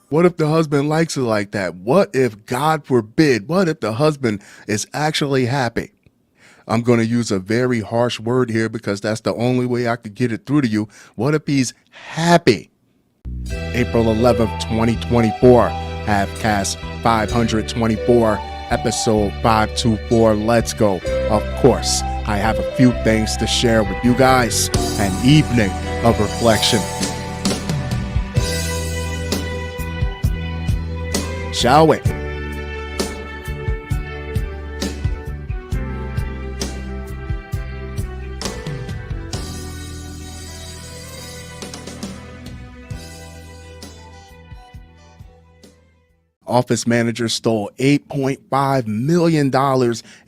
What if the husband likes it like that? What if, God forbid, what if the husband is actually happy? I'm going to use a very harsh word here because that's the only way I could get it through to you. What if he's happy? April 11th, 2024, Halfcast 524, episode 524. Let's go. Of course, I have a few things to share with you guys. An evening of reflection. Shall we? Office manager stole $8.5 million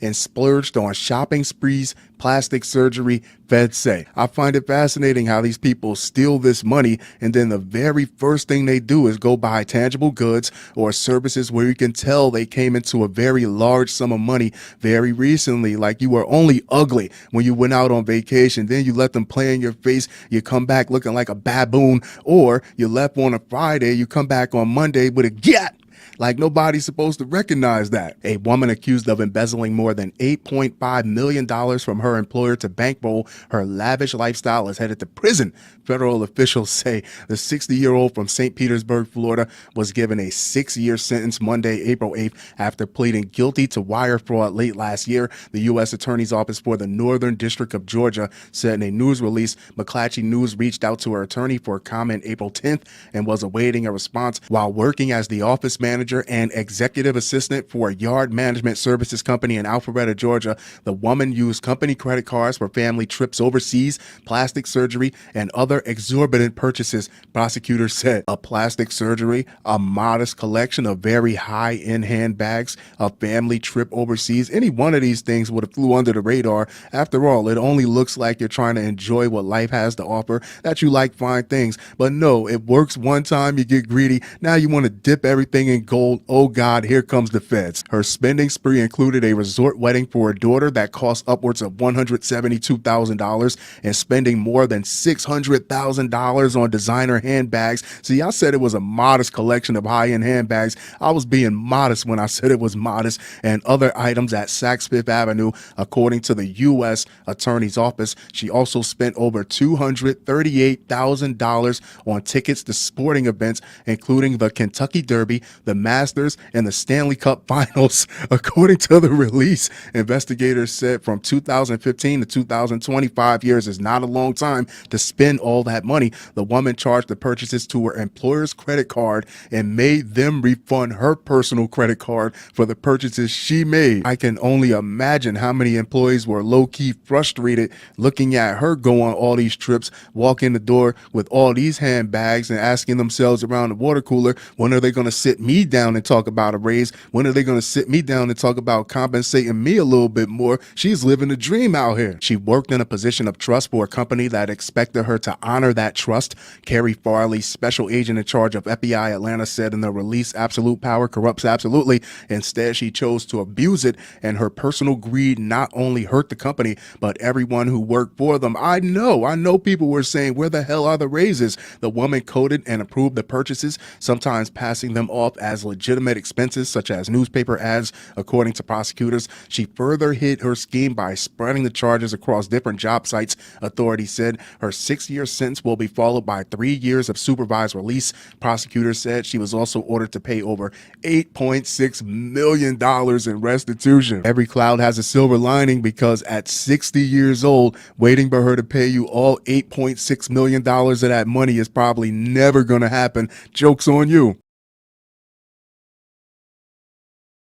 and splurged on shopping sprees, plastic surgery, feds say. I find it fascinating how these people steal this money and then the very first thing they do is go buy tangible goods or services where you can tell they came into a very large sum of money very recently. Like you were only ugly when you went out on vacation. Then you let them play in your face. You come back looking like a baboon, or you left on a Friday. You come back on Monday with a get. Like nobody's supposed to recognize that. A woman accused of embezzling more than $8.5 million from her employer to bankroll her lavish lifestyle is headed to prison. Federal officials say the 60-year-old from St. Petersburg, Florida, was given a 6-year sentence Monday, April 8th, after pleading guilty to wire fraud late last year. The U.S. Attorney's Office for the Northern District of Georgia said in a news release, McClatchy News reached out to her attorney for a comment April 10th and was awaiting a response. While working as the office manager and executive assistant for a yard management services company in Alpharetta, Georgia, the woman used company credit cards for family trips overseas, plastic surgery, and other exorbitant purchases, prosecutors said. A plastic surgery, a modest collection of very high-end handbags, a family trip overseas. Any one of these things would have flew under the radar. After all, it only looks like you're trying to enjoy what life has to offer, that you like fine things. But no, it works one time, you get greedy. Now you want to dip everything in gold. Oh God, here comes the feds. Her spending spree included a resort wedding for her daughter that cost upwards of $172,000 and spending more than $600,000 on designer handbags. See, I said it was a modest collection of high-end handbags. I was being modest when I said it was modest. And other items at Saks Fifth Avenue, according to the U.S. Attorney's Office. She also spent over $238,000 on tickets to sporting events, including the Kentucky Derby, the Masters, and the Stanley Cup Finals. According to the release, investigators said from 2015 to 2025 years is not a long time to spend all that money. The woman charged the purchases to her employer's credit card and made them refund her personal credit card for the purchases she made. I can only imagine how many employees were low-key frustrated looking at her go on all these trips, walk in the door with all these handbags and asking themselves around the water cooler, when are they going to sit me down and talk about a raise? When are they going to sit me down and talk about compensating me a little bit more? She's living a dream out here. She worked in a position of trust for a company that expected her to honor that trust. Carrie Farley, special agent in charge of FBI Atlanta, said in the release, absolute power corrupts absolutely. Instead, she chose to abuse it, and her personal greed not only hurt the company, but everyone who worked for them. I know people were saying, where the hell are the raises? The woman coded and approved the purchases, sometimes passing them off as legitimate expenses such as newspaper ads, according to prosecutors. She further hid her scheme by spreading the charges across different job sites. Authorities said her 6-year sentence will be followed by 3 years of supervised release. Prosecutors said she was also ordered to pay over $8.6 million in restitution. Every cloud has a silver lining, because at 60 years old, waiting for her to pay you all $8.6 million of that money is probably never going to happen. Joke's on you.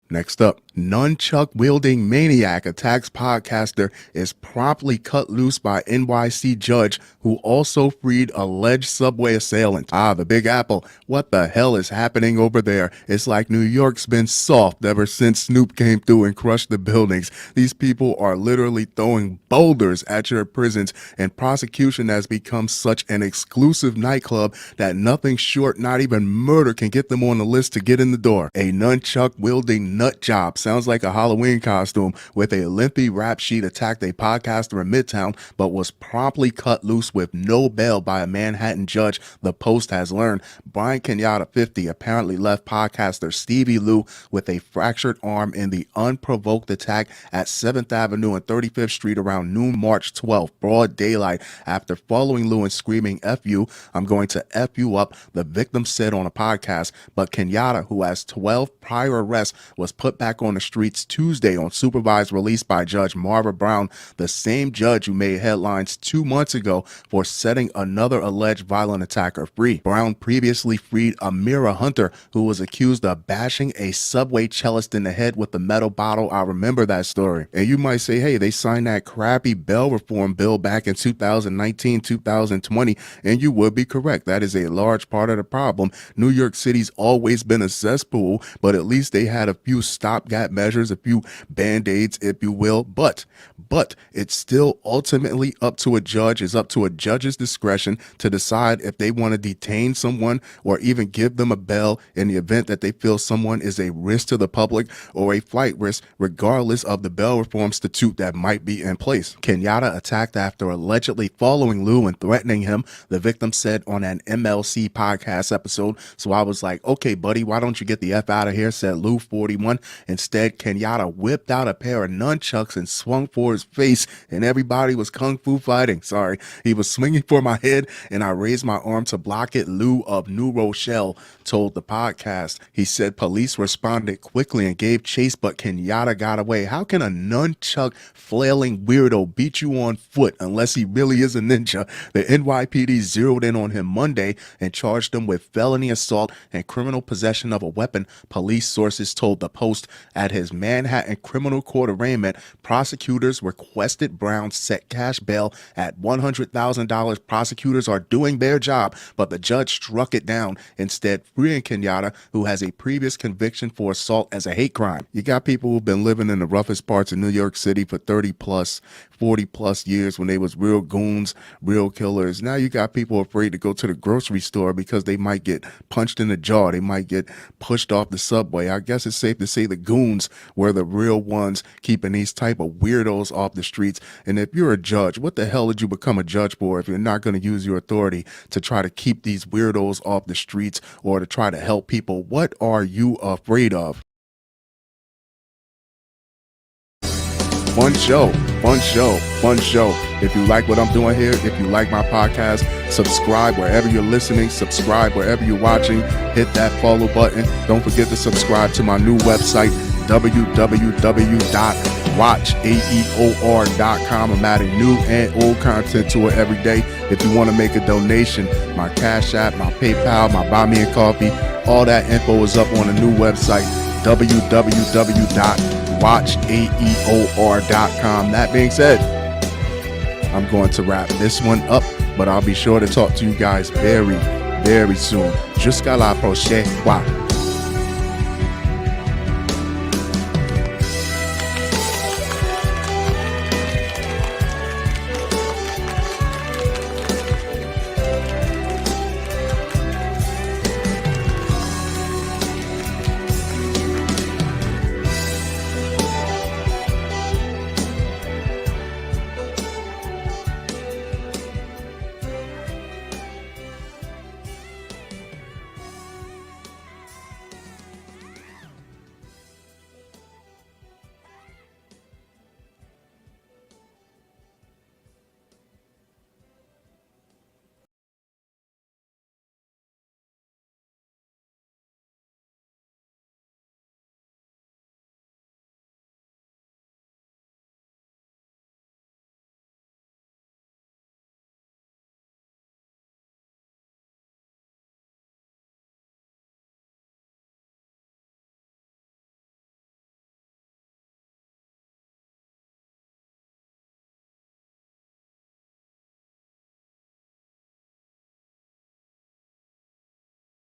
Next up, nunchuck-wielding maniac attacks podcaster is promptly cut loose by NYC judge who also freed alleged subway assailant. The Big Apple. What the hell is happening over there? It's like New York's been soft ever since Snoop came through and crushed the buildings. These people are literally throwing boulders at your prisons, and prosecution has become such an exclusive nightclub that nothing short, not even murder, can get them on the list to get in the door. A nunchuck-wielding nut job, sounds like a Halloween costume, with a lengthy rap sheet attacked a podcaster in Midtown, but was promptly cut loose with no bail by a Manhattan judge, the Post has learned. Brian Kenyatta, 50, apparently left podcaster Stevie Lou with a fractured arm in the unprovoked attack at 7th Avenue and 35th Street around noon March 12th, broad daylight. After following Lou and screaming, "F you, I'm going to F you up," the victim said on a podcast. But Kenyatta, who has 12 prior arrests, was put back on the streets Tuesday on supervised release by Judge Marva Brown, the same judge who made headlines 2 months ago for setting another alleged violent attacker free. Brown previously freed Amira Hunter, who was accused of bashing a subway cellist in the head with a metal bottle. I remember that story. And you might say, hey, they signed that crappy bail reform bill back in 2019, 2020, and you would be correct. That is a large part of the problem. New York City's always been a cesspool, but at least they had a few stopgap measures, a few band-aids, if you will, but it's still ultimately up to a judge. It's up to a judge's discretion to decide if they want to detain someone or even give them a bail in the event that they feel someone is a risk to the public or a flight risk, regardless of the bail reform statute that might be in place. Kenyatta attacked after allegedly following Lou and threatening him, the victim said on an MLC podcast episode. So I was like, okay, buddy, why don't you get the F out of here, said Lou, 41. Instead, Kenyatta whipped out a pair of nunchucks and swung for his face, and everybody was kung fu fighting. Sorry, he was swinging for my head, and I raised my arm to block it, Lou of New Rochelle told the podcast. He said police responded quickly and gave chase, but Kenyatta got away. How can a nunchuck flailing weirdo beat you on foot unless he really is a ninja? The NYPD zeroed in on him Monday and charged him with felony assault and criminal possession of a weapon, police sources told the Post. At his Manhattan criminal court arraignment, prosecutors requested Brown set cash bail at $100,000. Prosecutors are doing their job, but the judge struck it down, instead freeing Kenyatta, who has a previous conviction for assault as a hate crime. You got people who've been living in the roughest parts of New York City for 30 plus, 40 plus years when they was real goons, real killers. Now you got people afraid to go to the grocery store because they might get punched in the jaw. They might get pushed off the subway. I guess it's safe to say the goons were the real ones keeping these type of weirdos off the streets. And if you're a judge, what the hell did you become a judge for if you're not going to use your authority to try to keep these weirdos off the streets or to try to help people? What are you afraid of? Fun show, fun show, fun show. If you like what I'm doing here, if you like my podcast, subscribe wherever you're listening, subscribe wherever you're watching, hit that follow button. Don't forget to subscribe to my new website, www.watchaeor.com. I'm adding new and old content to it every day. If you want to make a donation, my Cash App, my PayPal, my Buy Me a Coffee, all that info is up on the new website, www.watchaeor.com. That being said, I'm going to wrap this one up, but I'll be sure to talk to you guys very, very soon. Jusqu'à la prochaine fois.